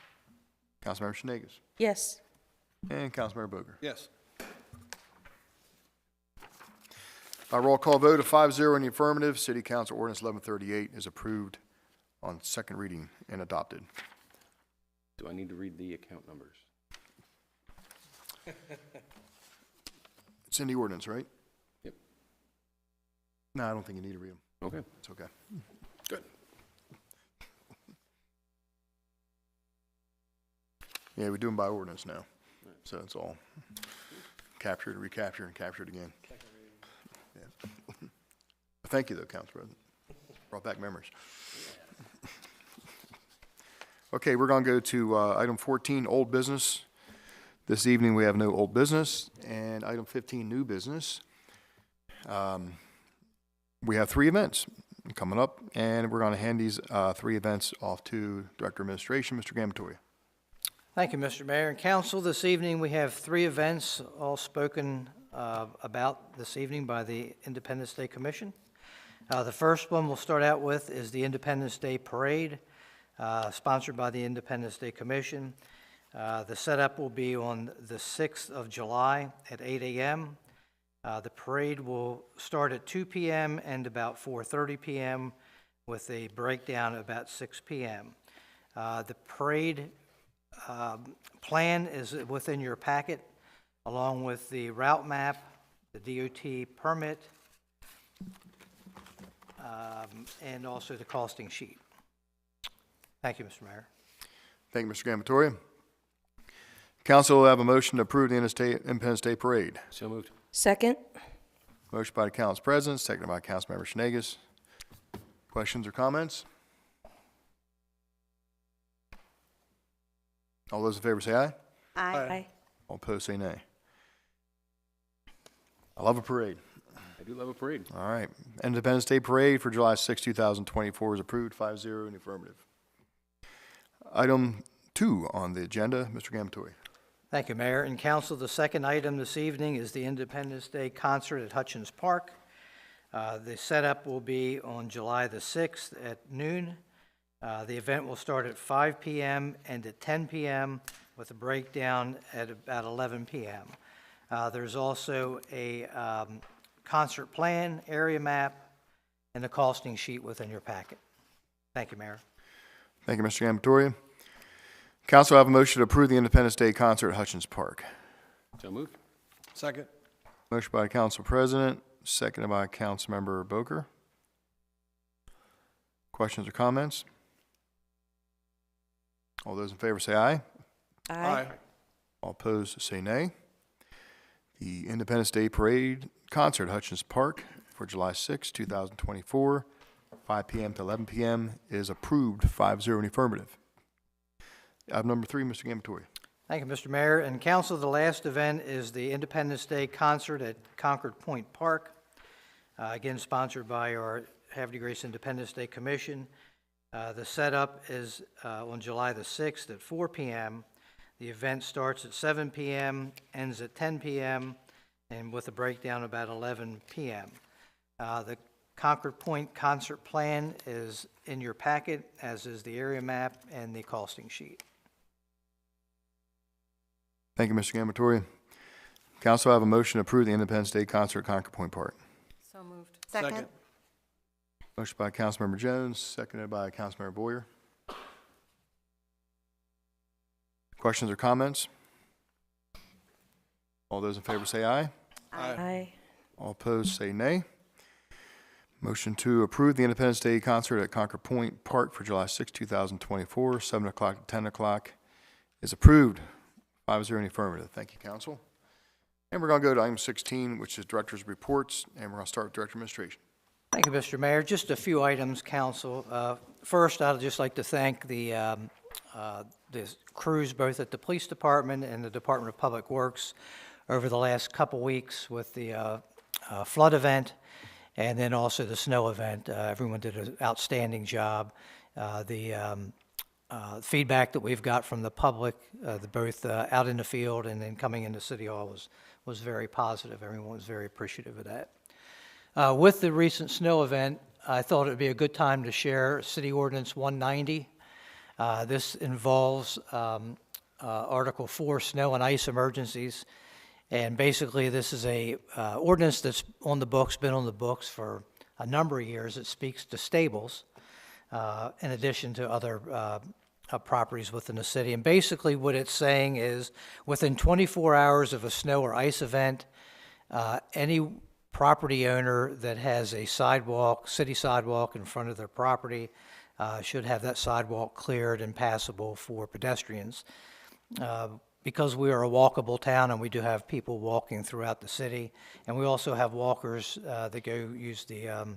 [SPEAKER 1] Councilmember Shenegis?
[SPEAKER 3] Yes.
[SPEAKER 1] And Councilmember Boger?
[SPEAKER 5] Yes.
[SPEAKER 1] By roll call vote of 5-0 in the affirmative, City Council Ordinance 1138 is approved on second reading and adopted.
[SPEAKER 11] Do I need to read the account numbers?
[SPEAKER 1] It's in the ordinance, right?
[SPEAKER 11] Yep.
[SPEAKER 1] No, I don't think you need to read them.
[SPEAKER 11] Okay.
[SPEAKER 1] It's okay.
[SPEAKER 11] Good.
[SPEAKER 1] Yeah, we do them by ordinance now. So it's all captured, recaptured, and captured again. Yeah. Thank you, though, Council President. Brought back memories. Okay, we're going to go to item 14, old business. This evening, we have no old business. And item 15, new business. We have 3 events coming up, and we're going to hand these 3 events off to Director of Administration, Mr. Gamatoya.
[SPEAKER 12] Thank you, Mr. Mayor and Council. This evening, we have 3 events, all spoken about this evening by the Independence Day Commission. The first one we'll start out with is the Independence Day Parade, sponsored by the Independence Day Commission. The setup will be on the 6th of July at 8 a.m. The parade will start at 2 p.m. and about 4:30 p.m. with a breakdown about 6 p.m. The parade plan is within your packet, along with the route map, the DOT permit, and also the costing sheet. Thank you, Mr. Mayor.
[SPEAKER 1] Thank you, Mr. Gambatoria. Council will have a motion to approve the Independence Day Parade.
[SPEAKER 11] So moved.
[SPEAKER 3] Second?
[SPEAKER 1] Motion by the Council President, seconded by Councilmember Schnagus. Questions or comments? All those in favor say aye.
[SPEAKER 3] Aye.
[SPEAKER 1] All opposed say nay. I love a parade.
[SPEAKER 11] I do love a parade.
[SPEAKER 1] All right. Independence Day Parade for July 6, 2024 is approved, 5-0 in the affirmative. Item 2 on the agenda, Mr. Gambatoria.
[SPEAKER 12] Thank you, Mayor and Council. The second item this evening is the Independence Day concert at Hutchins Park. The setup will be on July the 6th at noon. The event will start at 5 p.m. and at 10 p.m. with a breakdown at about 11 p.m. There's also a concert plan, area map, and a costing sheet within your packet. Thank you, Mayor.
[SPEAKER 1] Thank you, Mr. Gambatoria. Council, I have a motion to approve the Independence Day concert at Hutchins Park.
[SPEAKER 11] So moved.
[SPEAKER 5] Second.
[SPEAKER 1] Motion by Council President, seconded by Councilmember Boker. Questions or comments? All those in favor say aye.
[SPEAKER 3] Aye.
[SPEAKER 1] All opposed say nay. The Independence Day Parade concert at Hutchins Park for July 6, 2024, 5 p.m. to 11 p.m. is approved, 5-0 in the affirmative. Item number 3, Mr. Gambatoria.
[SPEAKER 12] Thank you, Mr. Mayor and Council. The last event is the Independence Day concert at Concord Point Park, again sponsored by our Havre Grace Independence Day Commission. The setup is on July the 6th at 4 p.m. The event starts at 7 p.m., ends at 10 p.m., and with a breakdown about 11 p.m. The Concord Point concert plan is in your packet, as is the area map and the costing sheet.
[SPEAKER 1] Thank you, Mr. Gambatoria. Council, I have a motion to approve the Independence Day concert at Concord Point Park.
[SPEAKER 6] So moved. Second.
[SPEAKER 1] Motion by Councilmember Jones, seconded by Councilmember Boyer. Questions or comments? All those in favor say aye.
[SPEAKER 3] Aye.
[SPEAKER 1] All opposed say nay. Motion to approve the Independence Day concert at Concord Point Park for July 6, 2024, 7 o'clock to 10 o'clock is approved, 5-0 in the affirmative. Thank you, Council. And we're going to go to item 16, which is Director's Reports, and we're going to start with Director of Administration.
[SPEAKER 12] Thank you, Mr. Mayor. Just a few items, Council. First, I'd just like to thank the crews both at the Police Department and the Department of Public Works over the last couple weeks with the flood event and then also the snow event. Everyone did an outstanding job. The feedback that we've got from the public, both out in the field and then coming into City Hall was very positive. Everyone was very appreciative of that. With the recent snow event, I thought it would be a good time to share City Ordinance 190. This involves Article 4, snow and ice emergencies. And basically, this is a ordinance that's on the books, been on the books for a number of years. It speaks to stables in addition to other properties within the city. And basically what it's saying is within 24 hours of a snow or ice event, any property owner that has a sidewalk, city sidewalk in front of their property should have that sidewalk cleared and passable for pedestrians. Because we are a walkable town and we do have people walking throughout the city, and we also have walkers that go use the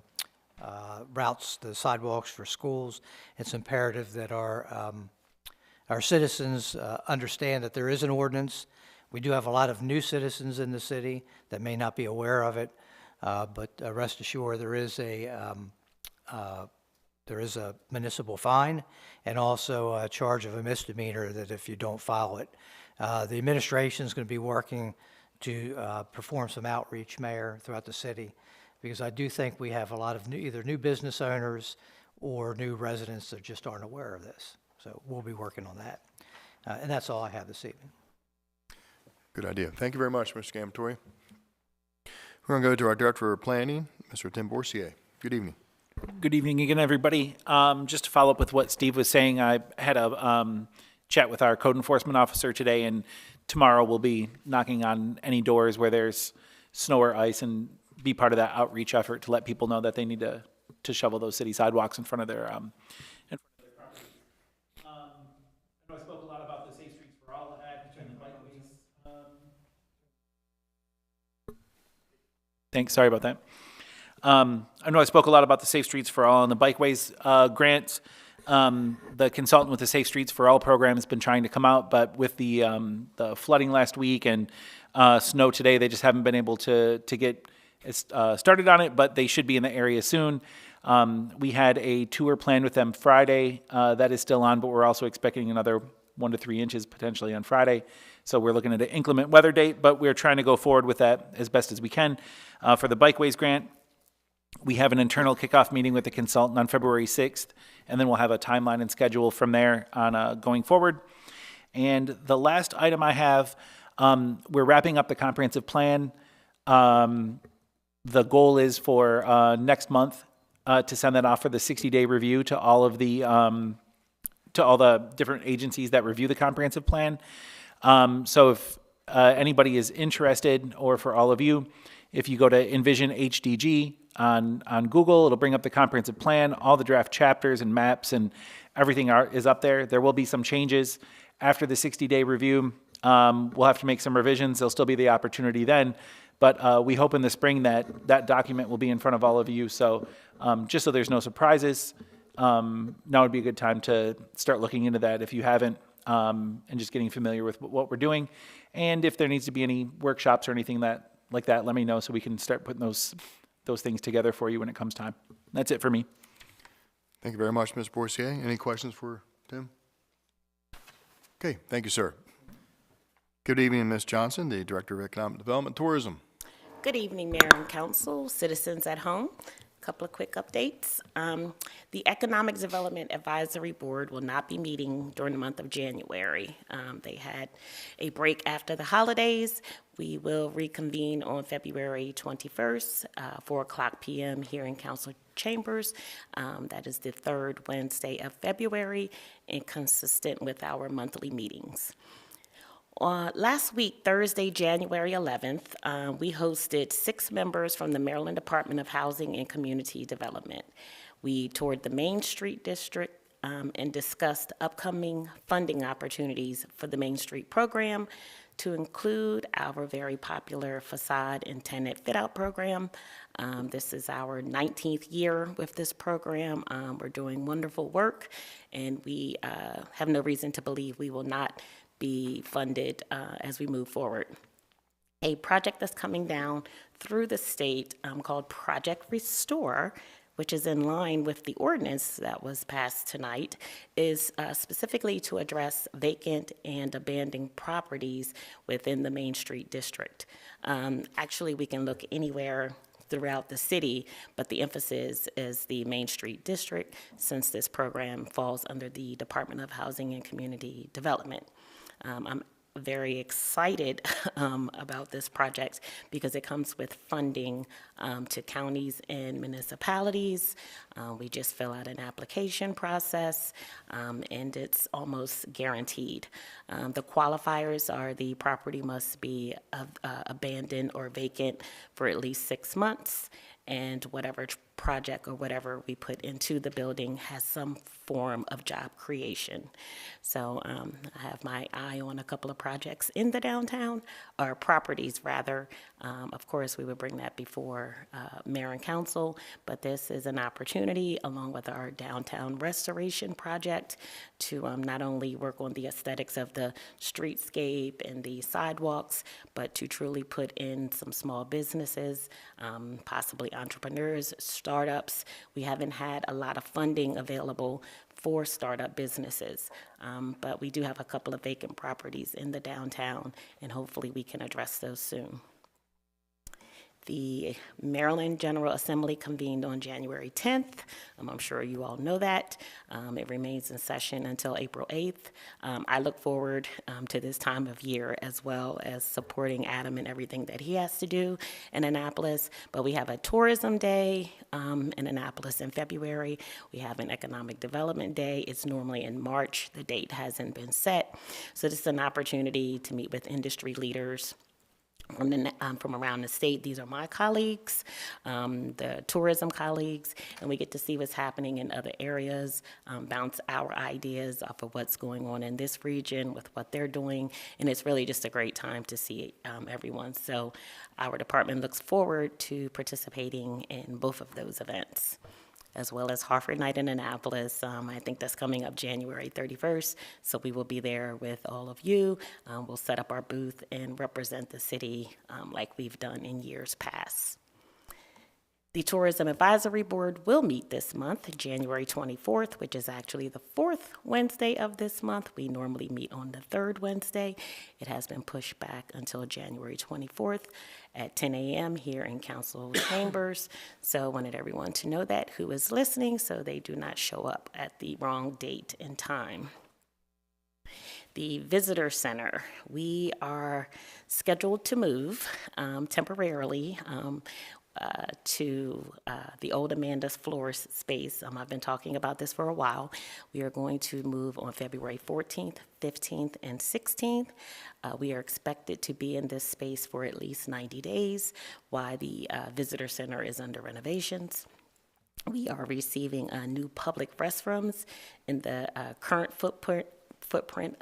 [SPEAKER 12] routes, the sidewalks for schools, it's imperative that our citizens understand that there is an ordinance. We do have a lot of new citizens in the city that may not be aware of it, but rest assured there is a municipal fine and also a charge of a misdemeanor that if you don't file it. The administration is going to be working to perform some outreach, Mayor, throughout the city, because I do think we have a lot of either new business owners or new residents that just aren't aware of this. So we'll be working on that. And that's all I have this evening.
[SPEAKER 1] Good idea. Thank you very much, Mr. Scamatori. We're going to go to our Director of Planning, Mr. Tim Borsier. Good evening.
[SPEAKER 10] Good evening again, everybody. Just to follow up with what Steve was saying, I had a chat with our code enforcement officer today, and tomorrow we'll be knocking on any doors where there's snow or ice and be part of that outreach effort to let people know that they need to shovel those city sidewalks in front of their property. I know I spoke a lot about the Safe Streets for All ad and the bikeways. Thanks, sorry about that. I know I spoke a lot about the Safe Streets for All and the bikeways grants. The consultant with the Safe Streets for All program has been trying to come out, but with the flooding last week and snow today, they just haven't been able to get started on it, but they should be in the area soon. We had a tour planned with them Friday. That is still on, but we're also expecting another 1 to 3 inches potentially on Friday. So we're looking at an inclement weather date, but we're trying to go forward with that as best as we can. For the bikeways grant, we have an internal kickoff meeting with the consultant on February 6th, and then we'll have a timeline and schedule from there on going forward. And the last item I have, we're wrapping up the comprehensive plan. The goal is for next month to send that off for the 60-day review to all of the different agencies that review the comprehensive plan. So if anybody is interested, or for all of you, if you go to Envision HDG on Google, it'll bring up the comprehensive plan, all the draft chapters and maps and everything is up there. There will be some changes after the 60-day review. We'll have to make some revisions. There'll still be the opportunity then, but we hope in the spring that that document will be in front of all of you. So just so there's no surprises, now would be a good time to start looking into that if you haven't, and just getting familiar with what we're doing. And if there needs to be any workshops or anything like that, let me know so we can start putting those things together for you when it comes time. That's it for me.
[SPEAKER 1] Thank you very much, Mr. Borsier. Any questions for Tim? Okay, thank you, sir. Good evening, Ms. Johnson, the Director of Economic Development Tourism.
[SPEAKER 13] Good evening, Mayor and Council, citizens at home. A couple of quick updates. The Economic Development Advisory Board will not be meeting during the month of January. They had a break after the holidays. We will reconvene on February 21st, 4:00 p.m. here in Council Chambers. That is the third Wednesday of February and consistent with our monthly meetings. Last week, Thursday, January 11th, we hosted 6 members from the Maryland Department of Housing and Community Development. We toured the Main Street District and discussed upcoming funding opportunities for the Main Street program, to include our very popular facade and tenant fit-out program. This is our 19th year with this program. We're doing wonderful work, and we have no reason to believe we will not be funded as we move forward. A project that's coming down through the state called Project Restore, which is in line with the ordinance that was passed tonight, is specifically to address vacant and abandoned properties within the Main Street District. Actually, we can look anywhere throughout the city, but the emphasis is the Main Street District, since this program falls under the Department of Housing and Community Development. I'm very excited about this project because it comes with funding to counties and municipalities. We just fill out an application process, and it's almost guaranteed. The qualifiers are the property must be abandoned or vacant for at least 6 months, and whatever project or whatever we put into the building has some form of job creation. So I have my eye on a couple of projects in the downtown, or properties rather. Of course, we would bring that before mayor and council, but this is an opportunity along with our downtown restoration project to not only work on the aesthetics of the streetscape and the sidewalks, but to truly put in some small businesses, possibly entrepreneurs, startups. We haven't had a lot of funding available 4 startup businesses. But we do have a couple of vacant properties in the downtown, and hopefully we can address those soon. The Maryland General Assembly convened on January 10th. I'm sure you all know that. It remains in session until April 8th. I look forward to this time of year, as well as supporting Adam and everything that he has to do in Annapolis. But we have a tourism day in Annapolis in February. We have an economic development day. It's normally in March. The date hasn't been set. So this is an opportunity to meet with industry leaders from around the state. These are my colleagues, the tourism colleagues, and we get to see what's happening in other areas, bounce our ideas off of what's going on in this region with what they're doing, and it's really just a great time to see everyone. So our department looks forward to participating in both of those events, as well as Havre Night in Annapolis. I think that's coming up January 31st, so we will be there with all of you. We'll set up our booth and represent the city like we've done in years past. The Tourism Advisory Board will meet this month, January 24th, which is actually the 4th Wednesday of this month. We normally meet on the 3rd Wednesday. It has been pushed back until January 24th at 10 a.m. here in council chambers. So I wanted everyone to know that who is listening, so they do not show up at the wrong date and time. The Visitor Center, we are scheduled to move temporarily to the old Amanda's Florist space. I've been talking about this for a while. We are going to move on February 14th, 15th, and 16th. We are expected to be in this space for at least 90 days while the Visitor Center is under renovations. We are receiving new public restrooms in the current footprint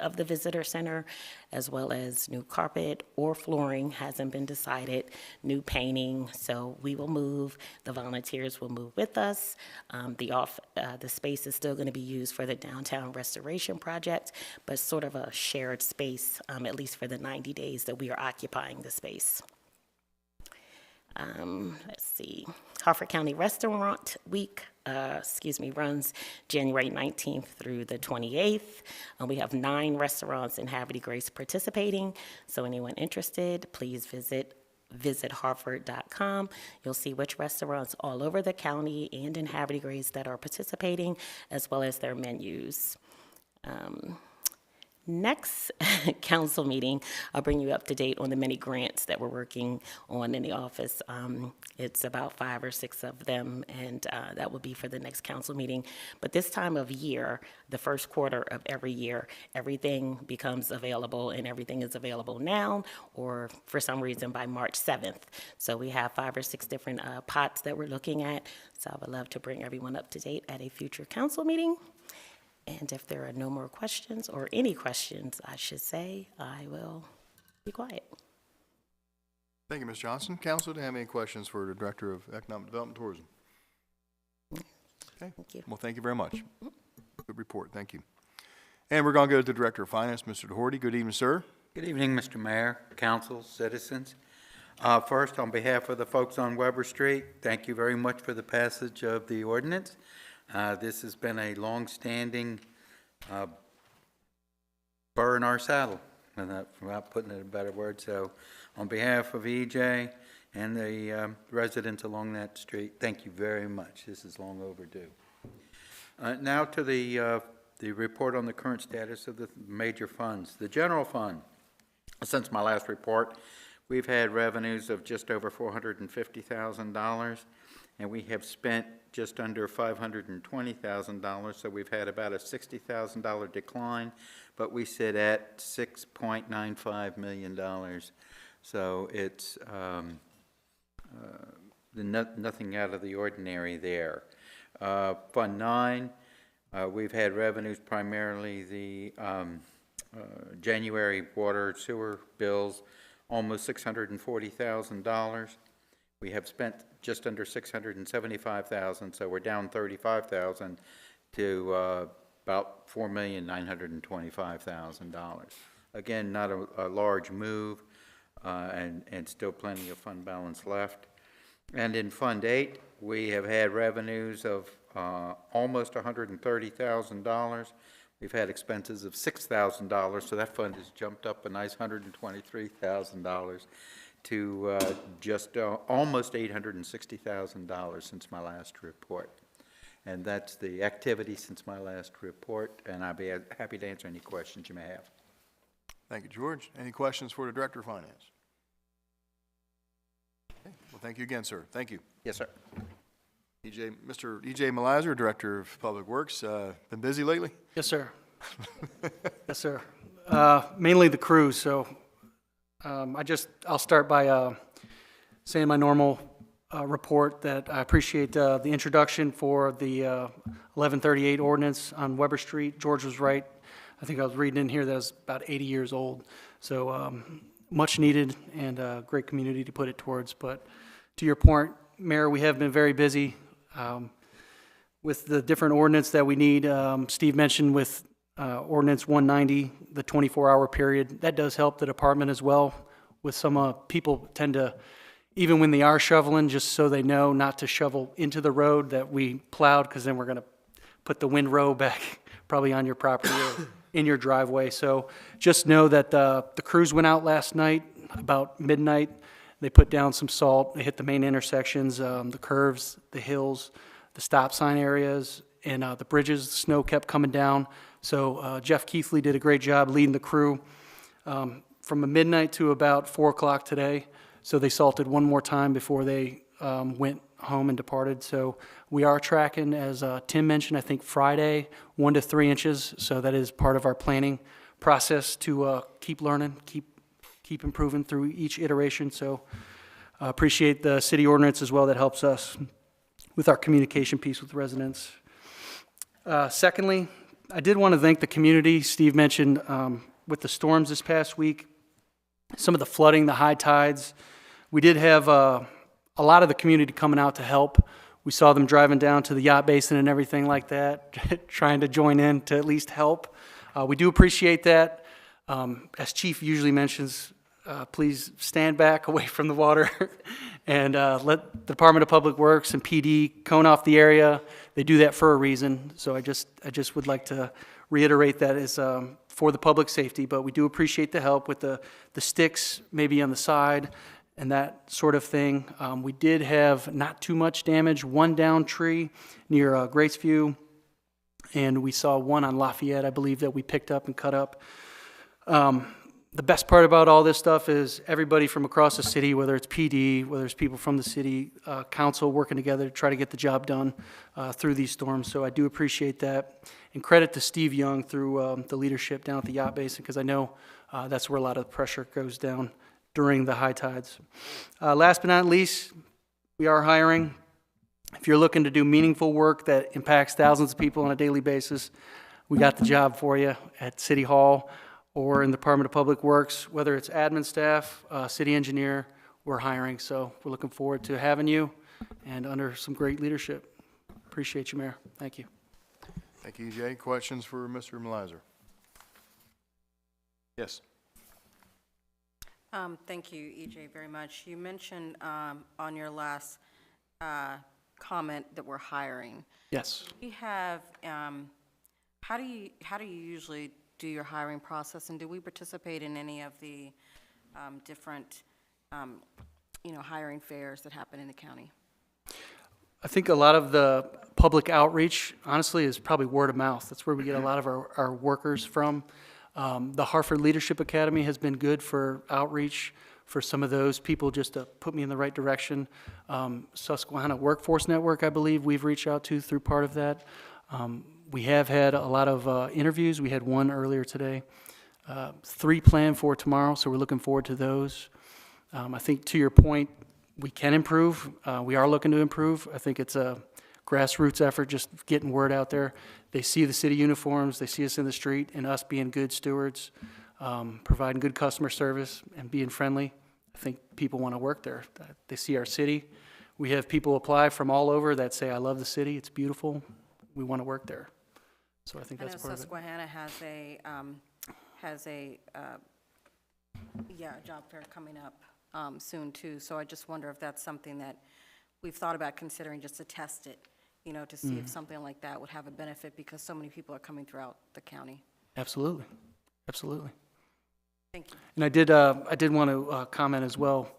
[SPEAKER 13] of the Visitor Center, as well as new carpet or flooring hasn't been decided, new painting. So we will move, the volunteers will move with us. The space is still going to be used for the downtown restoration project, but sort of a shared space, at least for the 90 days that we are occupying the space. Let's see, Harford County Restaurant Week, runs January 19th through the 28th. We have 9 restaurants in Havre de Grace participating, so anyone interested, please visit harvard.com. You'll see which restaurants all over the county and in Havre de Grace that are participating, as well as their menus. Next council meeting, I'll bring you up to date on the many grants that we're working on in the office. It's about 5 or 6 of them, and that will be for the next council meeting. But this time of year, the first quarter of every year, everything becomes available, and everything is available now, or for some reason by March 7th. So we have 5 or 6 different pots that we're looking at. So I would love to bring everyone up to date at a future council meeting. And if there are no more questions, or any questions, I should say, I will be quiet.
[SPEAKER 1] Thank you, Ms. Johnson. Council, do you have any questions for the Director of Economic Development and Tourism? Okay.
[SPEAKER 13] Thank you.
[SPEAKER 1] Well, thank you very much. Good report. Thank you. And we're going to go to the Director of Finance, Mr. DeHorty. Good evening, sir.
[SPEAKER 14] Good evening, Mr. Mayor, council, citizens. First, on behalf of the folks on Weber Street, thank you very much for the passage of the ordinance. This has been a long-standing burr in our saddle, without putting it in a better word. So on behalf of EJ and the residents along that street, thank you very much. This is long overdue. Now to the report on the current status of the major funds. The general fund, since my last report, we've had revenues of just over $450,000, and we have spent just under $520,000, so we've had about a $60,000 decline, but we sit at $6.95 million. So it's nothing out of the ordinary there. Fund 9, we've had revenues, primarily the January water and sewer bills, almost $640,000. We have spent just under $675,000, so we're down $35,000 to about $4,925,000. Again, not a large move, and still plenty of fund balance left. And in Fund 8, we have had revenues of almost $130,000. We've had expenses of $6,000, so that fund has jumped up a nice $123,000 to just almost $860,000 since my last report. And that's the activity since my last report, and I'll be happy to answer any questions you may have.
[SPEAKER 1] Thank you, George. Any questions for the Director of Finance? Okay. Well, thank you again, sir. Thank you.
[SPEAKER 14] Yes, sir.
[SPEAKER 1] Mr. E.J. Malizer, Director of Public Works, been busy lately?
[SPEAKER 15] Yes, sir. Yes, sir. Mainly the crews, so I'll start by saying my normal report that I appreciate the introduction for the 1138 ordinance on Weber Street. George was right. I think I was reading in here that it was about 80 years old. So much needed and a great community to put it towards. But to your point, Mayor, we have been very busy with the different ordinance that we need. Steve mentioned with Ordinance 190, the 24-hour period. That does help the department as well. With some people tend to, even when they are shoveling, just so they know not to shovel into the road that we plowed, because then we're going to put the windrow back probably on your property or in your driveway. So just know that the crews went out last night about midnight. They put down some salt. They hit the main intersections, the curves, the hills, the stop sign areas, and the bridges. The snow kept coming down. So Jeff Keithley did a great job leading the crew from midnight to about 4 o'clock today. So they salted one more time before they went home and departed. So we are tracking, as Tim mentioned, I think Friday, 1 to 3 inches. So that is part of our planning process to keep learning, keep improving through each iteration. So appreciate the city ordinance as well that helps us with our communication piece with residents. Secondly, I did want to thank the community. Steve mentioned with the storms this past week, some of the flooding, the high tides. We did have a lot of the community coming out to help. We saw them driving down to the yacht basin and everything like that, trying to join in to at least help. We do appreciate that. As Chief usually mentions, please stand back away from the water and let the Department of Public Works and PD cone off the area. They do that for a reason. So I just would like to reiterate that as for the public safety, but we do appreciate the help with the sticks maybe on the side and that sort of thing. We did have not too much damage, one down tree near Graceview, and we saw one on Lafayette, I believe, that we picked up and cut up. The best part about all this stuff is everybody from across the city, whether it's PD, whether it's people from the city council working together to try to get the job done through these storms. So I do appreciate that. And credit to Steve Young through the leadership down at the yacht basin, because I know that's where a lot of the pressure goes down during the high tides. Last but not least, we are hiring. If you're looking to do meaningful work that impacts thousands of people on a daily basis, we got the job for you at City Hall or in the Department of Public Works, whether it's admin staff, city engineer, we're hiring. So we're looking forward to having you and under some great leadership. Appreciate you, Mayor. Thank you.
[SPEAKER 1] Thank you, EJ. Questions for Mr. Malizer? Yes.
[SPEAKER 16] Thank you, EJ, very much. You mentioned on your last comment that we're hiring.
[SPEAKER 15] Yes.
[SPEAKER 16] We have, how do you usually do your hiring process, and do we participate in any of the different, hiring fairs that happen in the county?
[SPEAKER 15] I think a lot of the public outreach, honestly, is probably word of mouth. That's where we get a lot of our workers from. The Hartford Leadership Academy has been good for outreach for some of those people, just to put me in the right direction. Susquehanna Workforce Network, I believe, we've reached out to through part of that. We have had a lot of interviews. We had one earlier today. 3 planned for tomorrow, so we're looking forward to those. I think to your point, we can improve. We are looking to improve. I think it's a grassroots effort, just getting word out there. They see the city uniforms, they see us in the street, and us being good stewards, providing good customer service and being friendly. I think people want to work there. They see our city. We have people apply from all over that say, I love the city, it's beautiful, we want to work there. So I think that's part of it.
[SPEAKER 16] Susquehanna has a job fair coming up soon too. So I just wonder if that's something that we've thought about considering just to test it, to see if something like that would have a benefit because so many people are coming throughout the county.
[SPEAKER 15] Absolutely, absolutely.
[SPEAKER 16] Thank you.
[SPEAKER 15] And I did want to comment as well.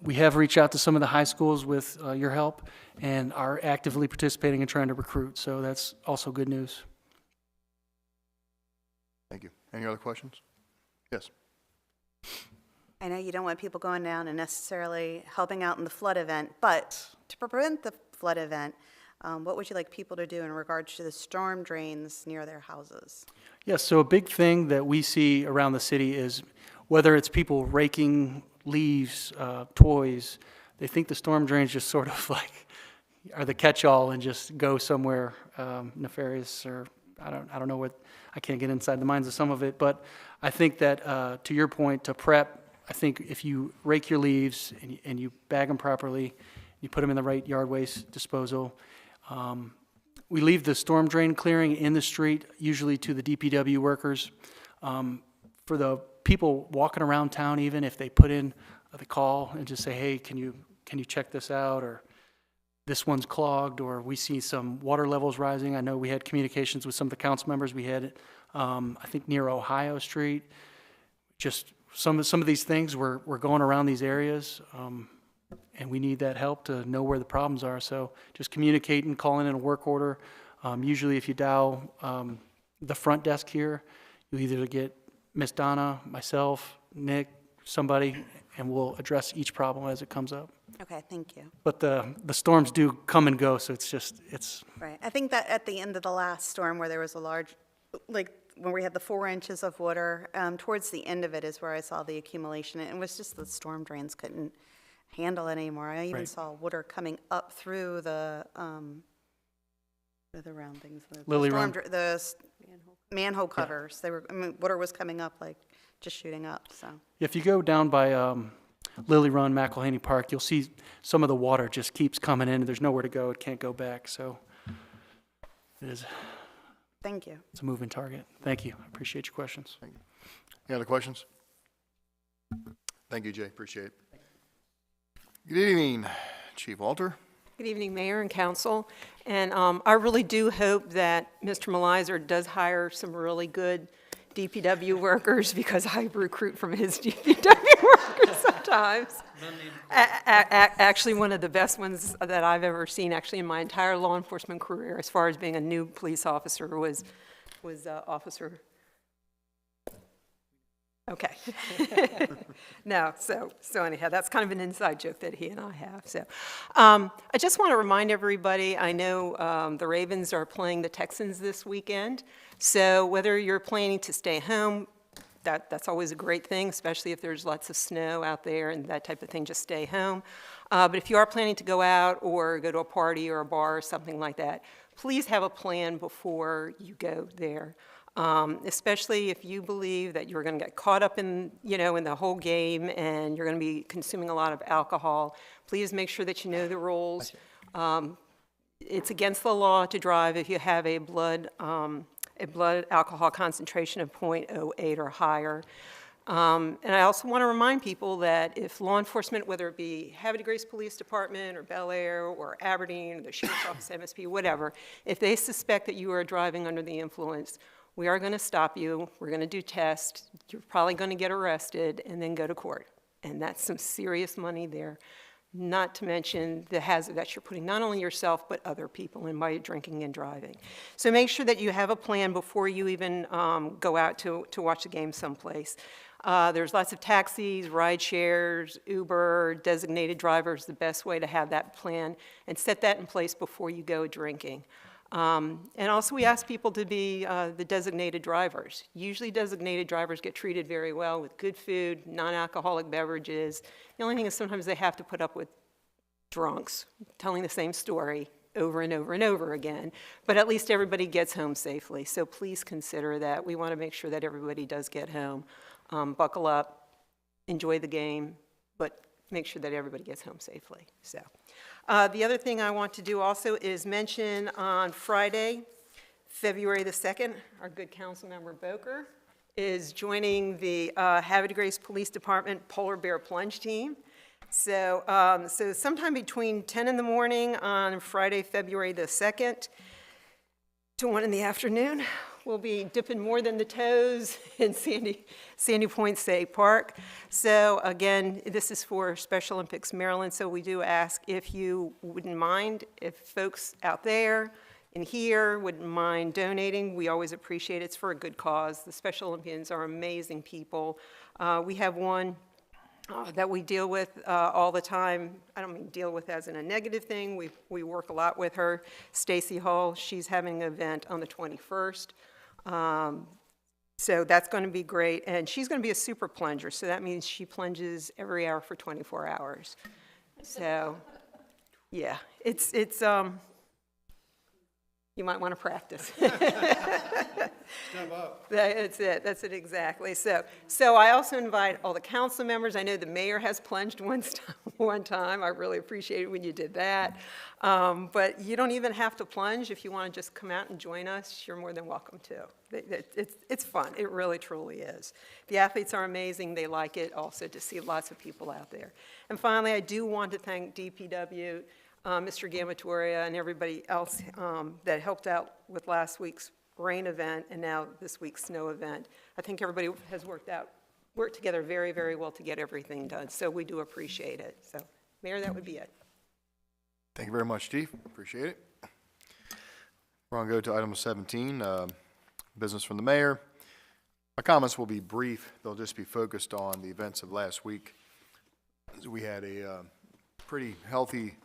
[SPEAKER 15] We have reached out to some of the high schools with your help and are actively participating in trying to recruit, so that's also good news.
[SPEAKER 1] Thank you. Any other questions? Yes.
[SPEAKER 6] I know you don't want people going down and necessarily helping out in the flood event, but to prevent the flood event, what would you like people to do in regards to the storm drains near their houses?
[SPEAKER 15] Yes, so a big thing that we see around the city is whether it's people raking leaves, toys, they think the storm drains just sort of like are the catch-all and just go somewhere nefarious, or I don't know what, I can't get inside the minds of some of it, but I think that to your point, to prep, I think if you rake your leaves and you bag them properly, you put them in the right yard waste disposal. We leave the storm drain clearing in the street, usually to the DPW workers. For the people walking around town, even if they put in the call and just say, hey, can you check this out, or this one's clogged, or we see some water levels rising. I know we had communications with some of the council members. We had, I think, near Ohio Street. Just some of these things, we're going around these areas, and we need that help to know where the problems are. So just communicating, calling in a work order. Usually if you dial the front desk here, you'll either get Miss Donna, myself, Nick, somebody, and we'll address each problem as it comes up.
[SPEAKER 6] Okay, thank you.
[SPEAKER 15] But the storms do come and go, so it's
[SPEAKER 6] Right. I think that at the end of the last storm where there was a large, like when we had the 4 inches of water, towards the end of it is where I saw the accumulation. And it was just the storm drains couldn't handle it anymore. I even
[SPEAKER 15] Right.
[SPEAKER 6] saw water coming up through the round things.
[SPEAKER 15] Lily
[SPEAKER 6] storm
[SPEAKER 15] run.
[SPEAKER 6] dr- the s- manhole covers. They were, water was coming up like just shooting up, so.
[SPEAKER 15] If you go down by Lily Run, McElhaney Park, you'll see some of the water just keeps coming in. There's nowhere to go. It can't go back. So it is.
[SPEAKER 6] Thank you.
[SPEAKER 15] It's a moving target. Thank you. I appreciate your questions.
[SPEAKER 1] Any other questions? Thank you, Jay. Appreciate it. Good evening, Chief Walter.
[SPEAKER 17] Good evening, Mayor and Council. And I really do hope that Mr. Malizer does hire some really good DPW workers, because I recruit from his DPW workers sometimes. Actually, one of the best ones that I've ever seen, actually in my entire law enforcement career, as far as being a new police officer, was Officer. Okay. No, so anyhow, that's kind of an inside joke that he and I have. So I just want to remind everybody, I know the Ravens are playing the Texans this weekend, so whether you're planning to stay home, that's always a great thing, especially if there's lots of snow out there and that type of thing, just stay home. But if you are planning to go out or go to a party or a bar or something like that, please have a plan before you go there. Especially if you believe that you're going to get caught up in, in the whole game and you're going to be consuming a lot of alcohol. Please make sure that you know the rules. It's against the law to drive if you have a blood alcohol concentration of 0.08 or higher. And I also want to remind people that if law enforcement, whether it be Havre Grace Police Department or Bel Air or Aberdeen or the Sheriff's Office, MSP, whatever, if they suspect that you are driving under the influence, we are going to stop you, we're going to do tests, you're probably going to get arrested, and then go to court. And that's some serious money there, not to mention the hazard that you're putting not only yourself, but other people in by drinking and driving. So make sure that you have a plan before you even go out to watch the game someplace. There's lots of taxis, ride shares, Uber, designated drivers, the best way to have that plan, and set that in place before you go drinking. And also we ask people to be the designated drivers. Usually designated drivers get treated very well with good food, non-alcoholic beverages. The only thing is sometimes they have to put up with drunks telling the same story over and over and over again. But at least everybody gets home safely. So please consider that. We want to make sure that everybody does get home. Buckle up, enjoy the game, but make sure that everybody gets home safely. So. The other thing I want to do also is mention on Friday, February the 2nd, our good council member Boker is joining the Havre Grace Police Department Polar Bear Plunge team. So sometime between 10 in the morning on Friday, February the 2nd, to 1 in the afternoon, we'll be dipping more than the toes in Sandy Point State Park. So again, this is for Special Olympics Maryland, so we do ask if you wouldn't mind, if folks out there and here wouldn't mind donating. We always appreciate it. It's for a good cause. The Special Olympians are amazing people. We have one that we deal with all the time. I don't mean deal with as in a negative thing. We work a lot with her. Stacy Hall, she's having an event on the 21st. So that's going to be great. And she's going to be a super plunger. So that means she plunges every hour for 24 hours. So yeah, it's you might want to practice. That's it exactly. So I also invite all the council members. I know the mayor has plunged one time. I really appreciate it when you did that. But you don't even have to plunge. If you want to just come out and join us, you're more than welcome to. It's fun. It really, truly is. The athletes are amazing. They like it also to see lots of people out there. And finally, I do want to thank DPW, Mr. Gamatoria, and everybody else that helped out with last week's rain event and now this week's snow event. I think everybody has worked together very, very well to get everything done. So we do appreciate it. So, Mayor, that would be it.
[SPEAKER 1] Thank you very much, Chief. Appreciate it. We're going to go to item 17, business from the mayor. My comments will be brief. They'll just be focused on the events of last week. We had a pretty healthy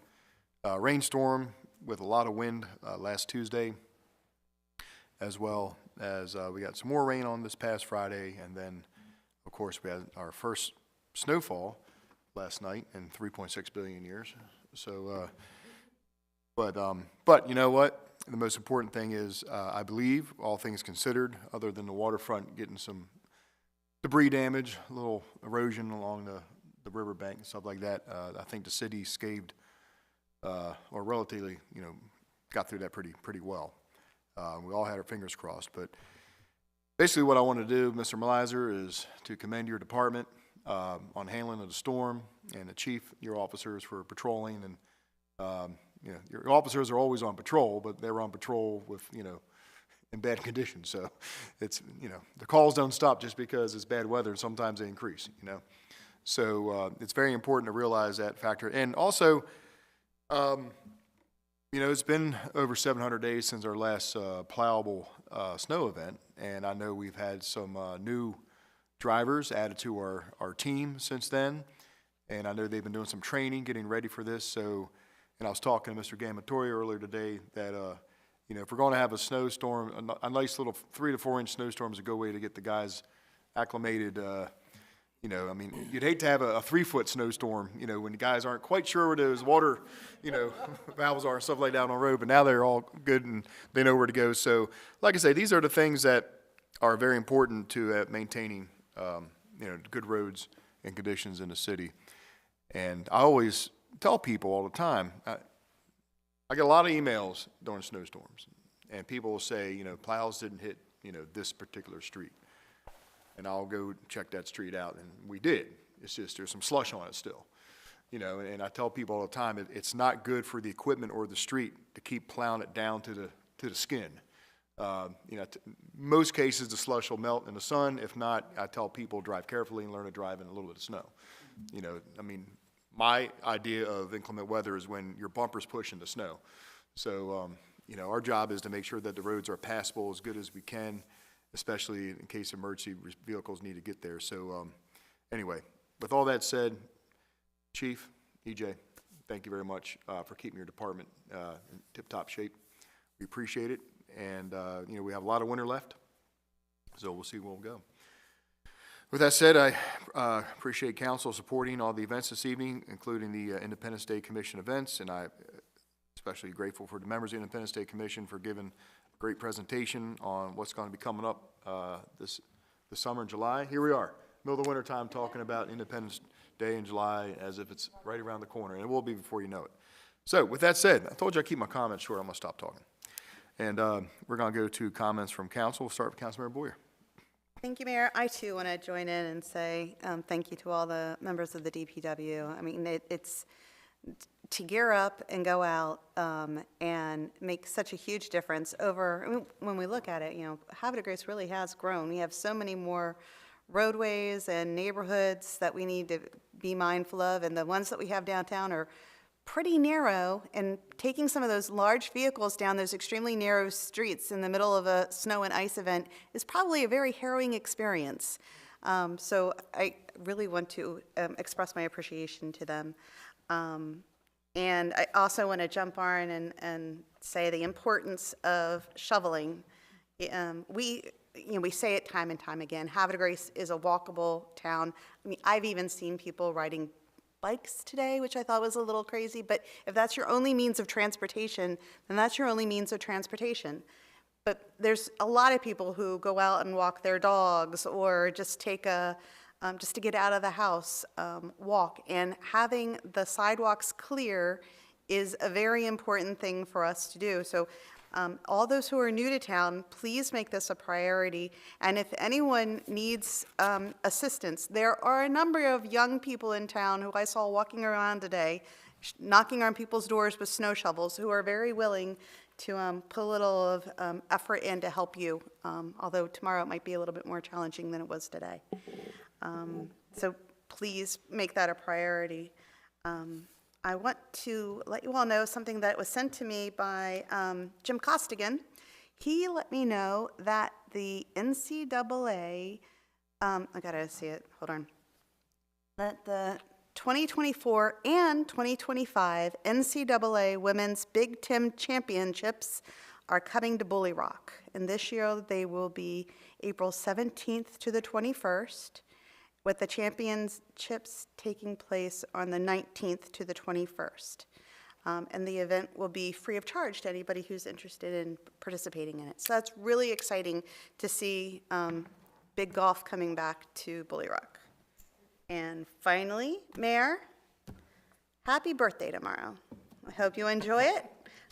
[SPEAKER 1] rainstorm with a lot of wind last Tuesday, as well as we got some more rain on this past Friday, and then, of course, we had our first snowfall last night in 3.6 billion years. So, but you know what? The most important thing is, I believe, all things considered, other than the waterfront getting some debris damage, a little erosion along the riverbank and stuff like that, I think the city scathed or relatively, got through that pretty well. We all had our fingers crossed, but basically what I want to do, Mr. Melizer, is to commend your department on handling of the storm, and the chief, your officers for patrolling, and your officers are always on patrol, but they were on patrol with, in bad conditions. So it's, the calls don't stop just because it's bad weather. Sometimes they increase, So it's very important to realize that factor. And also, it's been over 700 days since our last plowable snow event, and I know we've had some new drivers added to our team since then, and I know they've been doing some training, getting ready for this. So, and I was talking to Mr. Gamatoria earlier today that, if we're going to have a snowstorm, a nice little 3 to 4 inch snowstorm is a good way to get the guys acclimated. You'd hate to have a 3-foot snowstorm, when the guys aren't quite sure where those water, valves are and stuff like that on the road, but now they're all good and they know where to go. So, like I say, these are the things that are very important to maintaining, good roads and conditions in the city. And I always tell people all the time, I get a lot of emails during snowstorms, and people will say, plows didn't hit, this particular street. And I'll go check that street out, and we did. It's just there's some slush on it still, And I tell people all the time, it's not good for the equipment or the street to keep plowing it down to the skin. Most cases the slush will melt in the sun. If not, I tell people drive carefully and learn to drive in a little bit of snow. My idea of inclement weather is when your bumper's pushing the snow. So, our job is to make sure that the roads are passable as good as we can, especially in case emergency vehicles need to get there. So anyway, with all that said, Chief, EJ, thank you very much for keeping your department in tip-top shape. We appreciate it. And, we have a lot of winter left, so we'll see where we'll go. With that said, I appreciate council supporting all the events this evening, including the Independence Day Commission events, and I'm especially grateful for the members of the Independence Day Commission for giving great presentation on what's going to be coming up this summer in July. Here we are, middle of the winter time, talking about Independence Day in July as if it's right around the corner, and it will be before you know it. So with that said, I told you I'd keep my comments short. I'm going to stop talking. And we're going to go to comments from council. We'll start with Councilmember Boyer.
[SPEAKER 6] Thank you, Mayor. I too want to join in and say thank you to all the members of the DPW. I mean, it's to gear up and go out and make such a huge difference over, I mean, when we look at it, you know, Havre de Grace really has grown. We have so many more roadways and neighborhoods that we need to be mindful of, and the ones that we have downtown are pretty narrow, and taking some of those large vehicles down those extremely narrow streets in the middle of a snow and ice event is probably a very harrowing experience. So I really want to express my appreciation to them. And I also want to jump on and say the importance of shoveling. We say it time and time again, Havre de Grace is a walkable town. I mean, I've even seen people riding bikes today, which I thought was a little crazy, but if that's your only means of transportation, then that's your only means of transportation. But there's a lot of people who go out and walk their dogs or just take just to get out of the house, walk. And having the sidewalks clear is a very important thing for us to do. So all those who are new to town, please make this a priority. And if anyone needs assistance, there are a number of young people in town who I saw walking around today, knocking on people's doors with snow shovels, who are very willing to put a little of effort in to help you, although tomorrow it might be a little bit more challenging than it was today. So please make that a priority. I want to let you all know something that was sent to me by Jim Costigan. He let me know that the NCAA, I gotta see it, hold on, that the 2024 and 2025 NCAA Women's Big Ten Championships are coming to Bully Rock. And this year they will be April 17th to the 21st. With the championships taking place on the 19th to the 21st. And the event will be free of charge to anybody who's interested in participating in it. So that's really exciting to see big golf coming back to Bully Rock. And finally, Mayor, happy birthday tomorrow. I hope you enjoy it.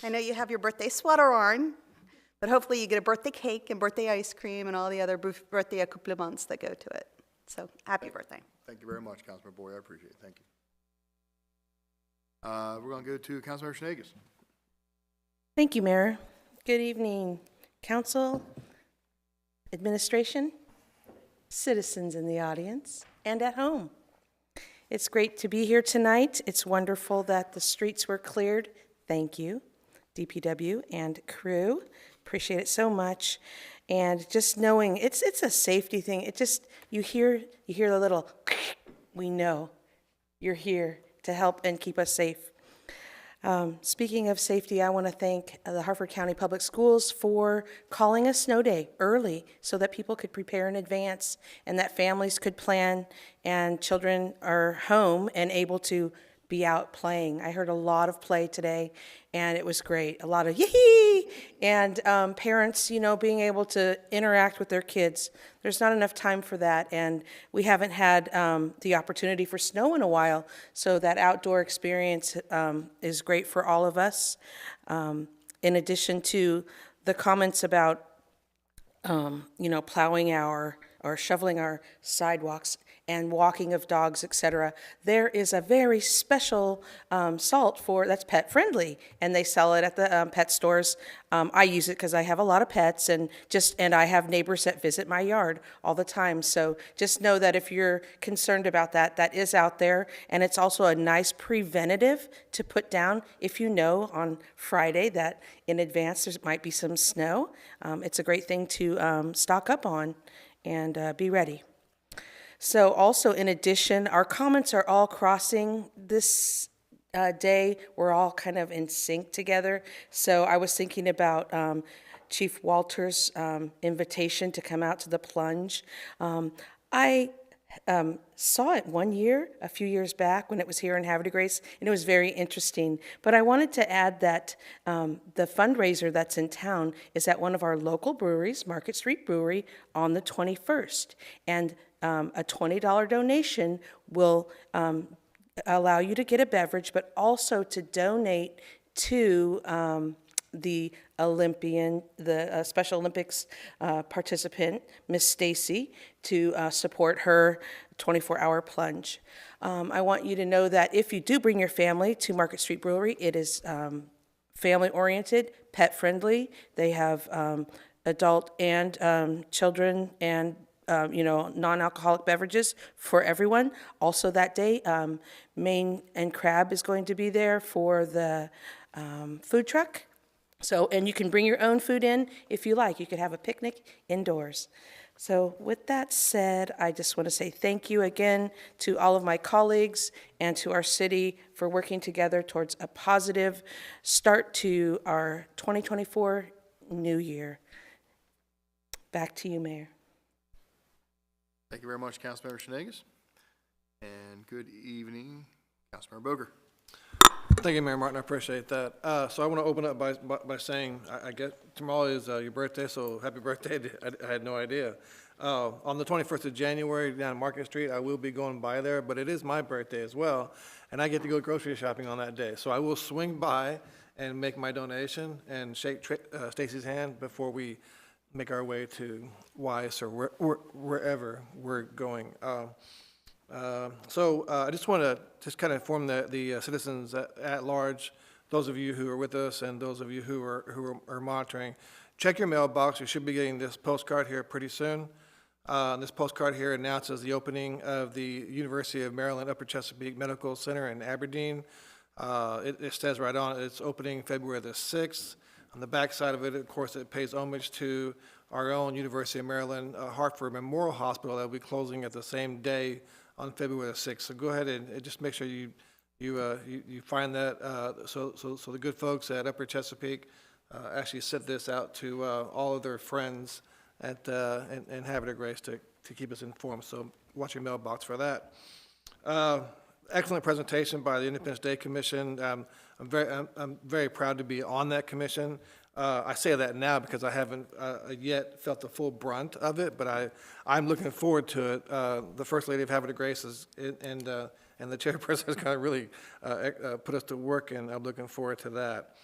[SPEAKER 6] I know you have your birthday sweater on, but hopefully you get a birthday cake and birthday ice cream and all the other birthday accoutrements that go to it. So, happy birthday.
[SPEAKER 1] Thank you very much, Councilman Boyd. I appreciate it. Thank you. We're going to go to Councilmember Schnagus.
[SPEAKER 3] Thank you, Mayor. Good evening, council, administration, citizens in the audience, and at home. It's great to be here tonight. It's wonderful that the streets were cleared. Thank you, DPW and crew. Appreciate it so much. And just knowing it's a safety thing. It just, you hear the little, we know you're here to help and keep us safe. Speaking of safety, I want to thank the Harford County Public Schools for calling a snow day early so that people could prepare in advance and that families could plan and children are home and able to be out playing. I heard a lot of play today, and it was great. A lot of yee-hee, and parents, being able to interact with their kids. There's not enough time for that, and we haven't had the opportunity for snow in a while, so that outdoor experience is great for all of us. In addition to the comments about, plowing or shoveling our sidewalks and walking of dogs, etc. There is a very special salt that's pet friendly, and they sell it at the pet stores. I use it because I have a lot of pets, and I have neighbors that visit my yard all the time. So just know that if you're concerned about that, that is out there, and it's also a nice preventative to put down if you know on Friday that in advance there might be some snow. It's a great thing to stock up on and be ready. So also, in addition, our comments are all crossing this day. We're all kind of in sync together. So I was thinking about Chief Walter's invitation to come out to the plunge. I saw it one year, a few years back, when it was here in Havre de Grace, and it was very interesting. But I wanted to add that the fundraiser that's in town is at one of our local breweries, Market Street Brewery, on the 21st. And a $20 donation will allow you to get a beverage, but also to donate to the Olympian, the Special Olympics participant, Miss Stacy, to support her 24-hour plunge. I want you to know that if you do bring your family to Market Street Brewery, it is family-oriented, pet-friendly. They have adult and children and non-alcoholic beverages for everyone. Also that day, Maine and Crab is going to be there for the food truck. So, and you can bring your own food in if you like. You could have a picnic indoors. So with that said, I just want to say thank you again to all of my colleagues and to our city for working together towards a positive start to our 2024 new year. Back to you, Mayor.
[SPEAKER 1] Thank you very much, Councilmember Shenegis. And good evening, Councilmember Boger.
[SPEAKER 5] Thank you, Mayor Martin, I appreciate that. So I want to open up by saying, I get tomorrow is your birthday, so happy birthday. I had no idea. On the 21st of January down Market Street, I will be going by there, but it is my birthday as well, and I get to go grocery shopping on that day. So I will swing by and make my donation and shake Stacy's hand before we make our way to Weiss or wherever we're going. So I just want to kind of inform the citizens at large, those of you who are with us and those of you who are monitoring, check your mailbox. You should be getting this postcard here pretty soon. This postcard here announces the opening of the University of Maryland Upper Chesapeake Medical Center in Aberdeen. It says right on it, it's opening February the 6th. On the back side of it, of course, it pays homage to our own University of Maryland Hartford Memorial Hospital that will be closing at the same day on February the 6th. So go ahead and just make sure you find that. So the good folks at Upper Chesapeake actually sent this out to all of their friends at and Havre Grace to keep us informed. So watch your mailbox for that. Excellent presentation by the Independence Day Commission. I'm very proud to be on that commission. I say that now because I haven't yet felt the full brunt of it, but I'm looking forward to it. The First Lady of Havre Grace and the chairperson has kind of really put us to work, and I'm looking forward to that.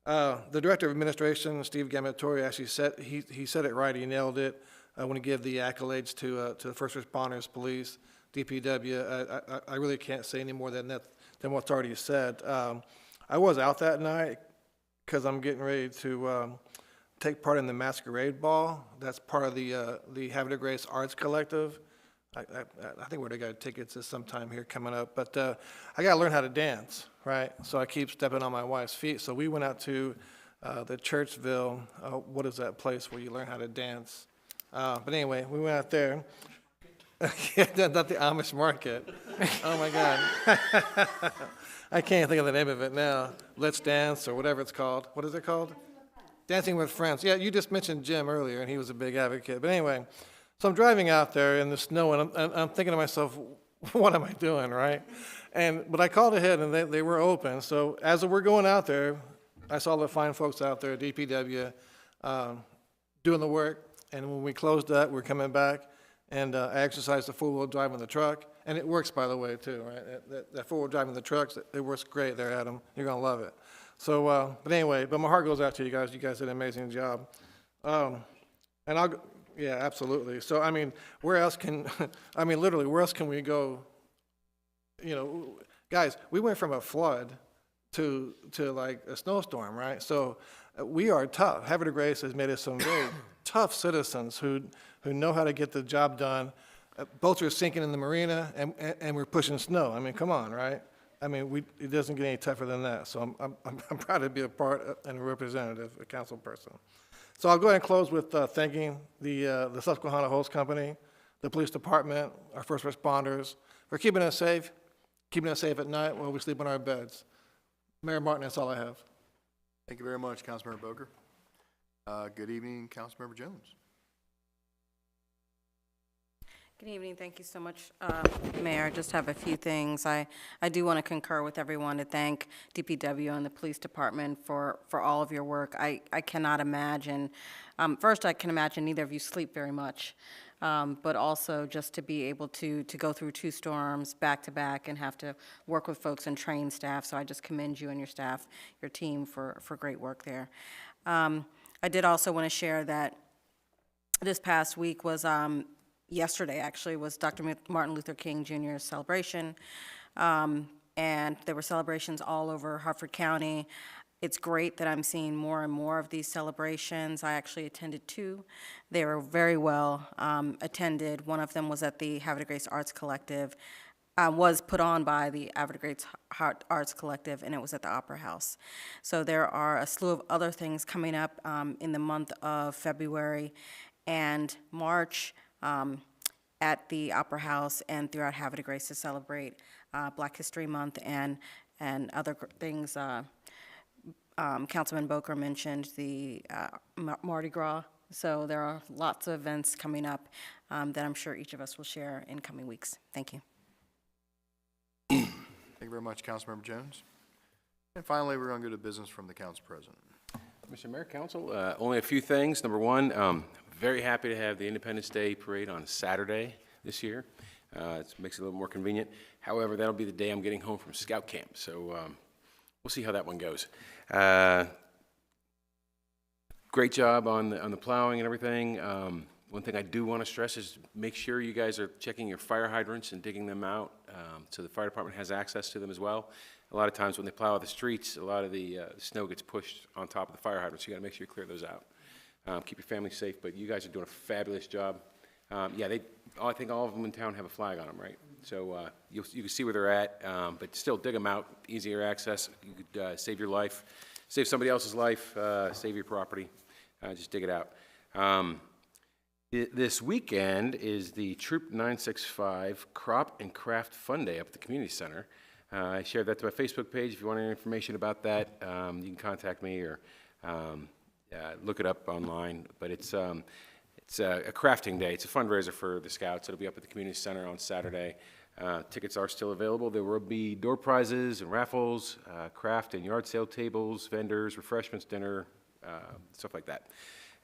[SPEAKER 5] The Director of Administration, Steve Gamatori, actually said he said it right. He nailed it. I want to give the accolades to the first responders, police, DPW. I really can't say any more than what's already said. I was out that night because I'm getting ready to take part in the Masquerade Ball. That's part of the Havre Grace Arts Collective. I think we're going to get tickets this sometime here coming up. But I got to learn how to dance, right? So I keep stepping on my wife's feet. So we went out to the Churchville, what is that place where you learn how to dance? But anyway, we went out there. Not the Amish market. Oh my God. I can't think of the name of it now. Let's Dance or whatever it's called. What is it called? Dancing with Friends. Yeah, you just mentioned Jim earlier, and he was a big advocate. But anyway, so I'm driving out there in the snow, and I'm thinking to myself, what am I doing, right? But I called ahead, and they were open. So as we're going out there, I saw the fine folks out there, DPW, doing the work. And when we closed up, we're coming back. And I exercised the four-wheel drive in the truck, and it works, by the way, too, right? That four-wheel drive in the trucks, it works great there, Adam. You're gonna love it. So, but anyway, but my heart goes out to you guys. You guys did an amazing job. Yeah, absolutely. So, I mean, where else can, I mean, literally, where else can we go? You know, guys, we went from a flood to like a snowstorm, right? So we are tough. Havre Grace has made us some very tough citizens who know how to get the job done. Boats are sinking in the marina, and we're pushing snow. I mean, come on, right? I mean, it doesn't get any tougher than that. So I'm proud to be a part and a representative, a council person. So I'll go ahead and close with thanking the Susquehanna Host Company, the police department, our first responders, for keeping us safe at night while we sleep in our beds. Mayor Martin, that's all I have.
[SPEAKER 1] Thank you very much, Councilmember Boger. Good evening, Councilmember Jones.
[SPEAKER 16] Good evening. Thank you so much, Mayor. I just have a few things. I do want to concur with everyone to thank DPW and the police department for all of your work. I cannot imagine, first I can imagine neither of you sleep very much. but also just to be able to go through 2 storms back to back and have to work with folks and train staff. So I just commend you and your staff, your team for great work there. I did also want to share that this past week was, yesterday actually, was Dr. Martin Luther King Jr.'s celebration. And there were celebrations all over Hartford County. It's great that I'm seeing more and more of these celebrations. I actually attended 2. They were very well attended. One of them was at the Havre Grace Arts Collective, was put on by the Havre Grace Arts Collective, and it was at the Opera House. So there are a slew of other things coming up in the month of February and March at the Opera House and throughout Havre Grace to celebrate Black History Month and other things. Councilman Boker mentioned the Mardi Gras. So there are lots of events coming up that I'm sure each of us will share in coming weeks. Thank you.
[SPEAKER 1] Thank you very much, Councilmember Jones. And finally, we're going to go to business from the council president.
[SPEAKER 11] Mr. Mayor, Council, only a few things. Number one, very happy to have the Independence Day Parade on Saturday this year. It makes it a little more convenient. However, that'll be the day I'm getting home from Scout Camp, so we'll see how that one goes. Great job on the plowing and everything. One thing I do want to stress is make sure you guys are checking your fire hydrants and digging them out so the fire department has access to them as well. A lot of times when they plow the streets, a lot of the snow gets pushed on top of the fire hydrants. You got to make sure you clear those out. Keep your family safe, but you guys are doing a fabulous job. Yeah, I think all of them in town have a flag on them, right? So you can see where they're at, but still dig them out, easier access. You could save your life, save somebody else's life, save your property. Just dig it out. This weekend is the Troop 965 Crop and Craft Fun Day up at the Community Center. I shared that to my Facebook page. If you want any information about that, you can contact me or look it up online. But it's a crafting day. It's a fundraiser for the Scouts. It'll be up at the Community Center on Saturday. Tickets are still available. There will be door prizes and raffles, craft and yard sale tables, vendors, refreshments, dinner, stuff like that.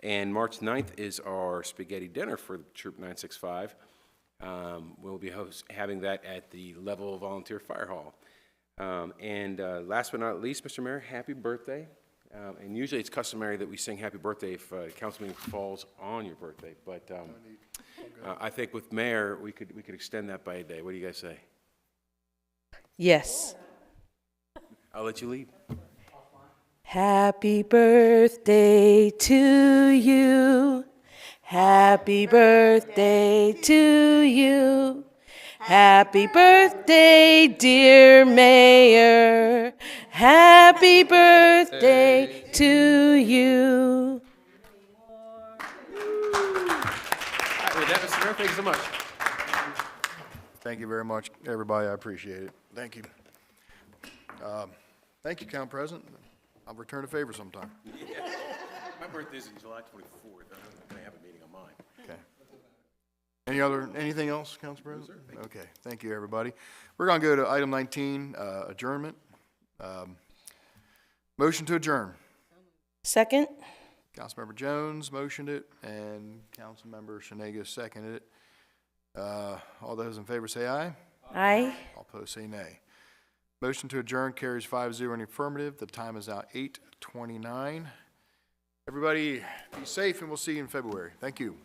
[SPEAKER 11] And March 9th is our spaghetti dinner for Troop 965. We'll be having that at the Level Volunteer Fire Hall. And last but not least, Mr. Mayor, happy birthday. And usually it's customary that we sing happy birthday if council meeting falls on your birthday. But I think with Mayor, we could extend that by a day. What do you guys say?
[SPEAKER 3] Yes.
[SPEAKER 11] I'll let you lead.
[SPEAKER 3] Happy birthday to you. Happy birthday to you. Happy birthday, dear Mayor. Happy birthday to you.
[SPEAKER 11] All right, with that, Mr. Mayor, thank you so much.
[SPEAKER 1] Thank you very much, everybody. I appreciate it. Thank you. Thank you, Council President. I'll return a favor sometime.
[SPEAKER 11] Yeah. My birthday's July 24th. I'm going to have a meeting on mine.
[SPEAKER 1] Okay. Anything else, Council President? Okay. Thank you, everybody. We're going to go to item 19, adjournment. Motion to adjourn.
[SPEAKER 3] Second.
[SPEAKER 1] Councilmember Jones motioned it, and Councilmember Shenega seconded it. All those in favor say aye.
[SPEAKER 3] Aye.
[SPEAKER 1] All opposed say nay. Motion to adjourn carries 5-0 in the affirmative. The time is now 8:29. Everybody be safe, and we'll see you in February. Thank you.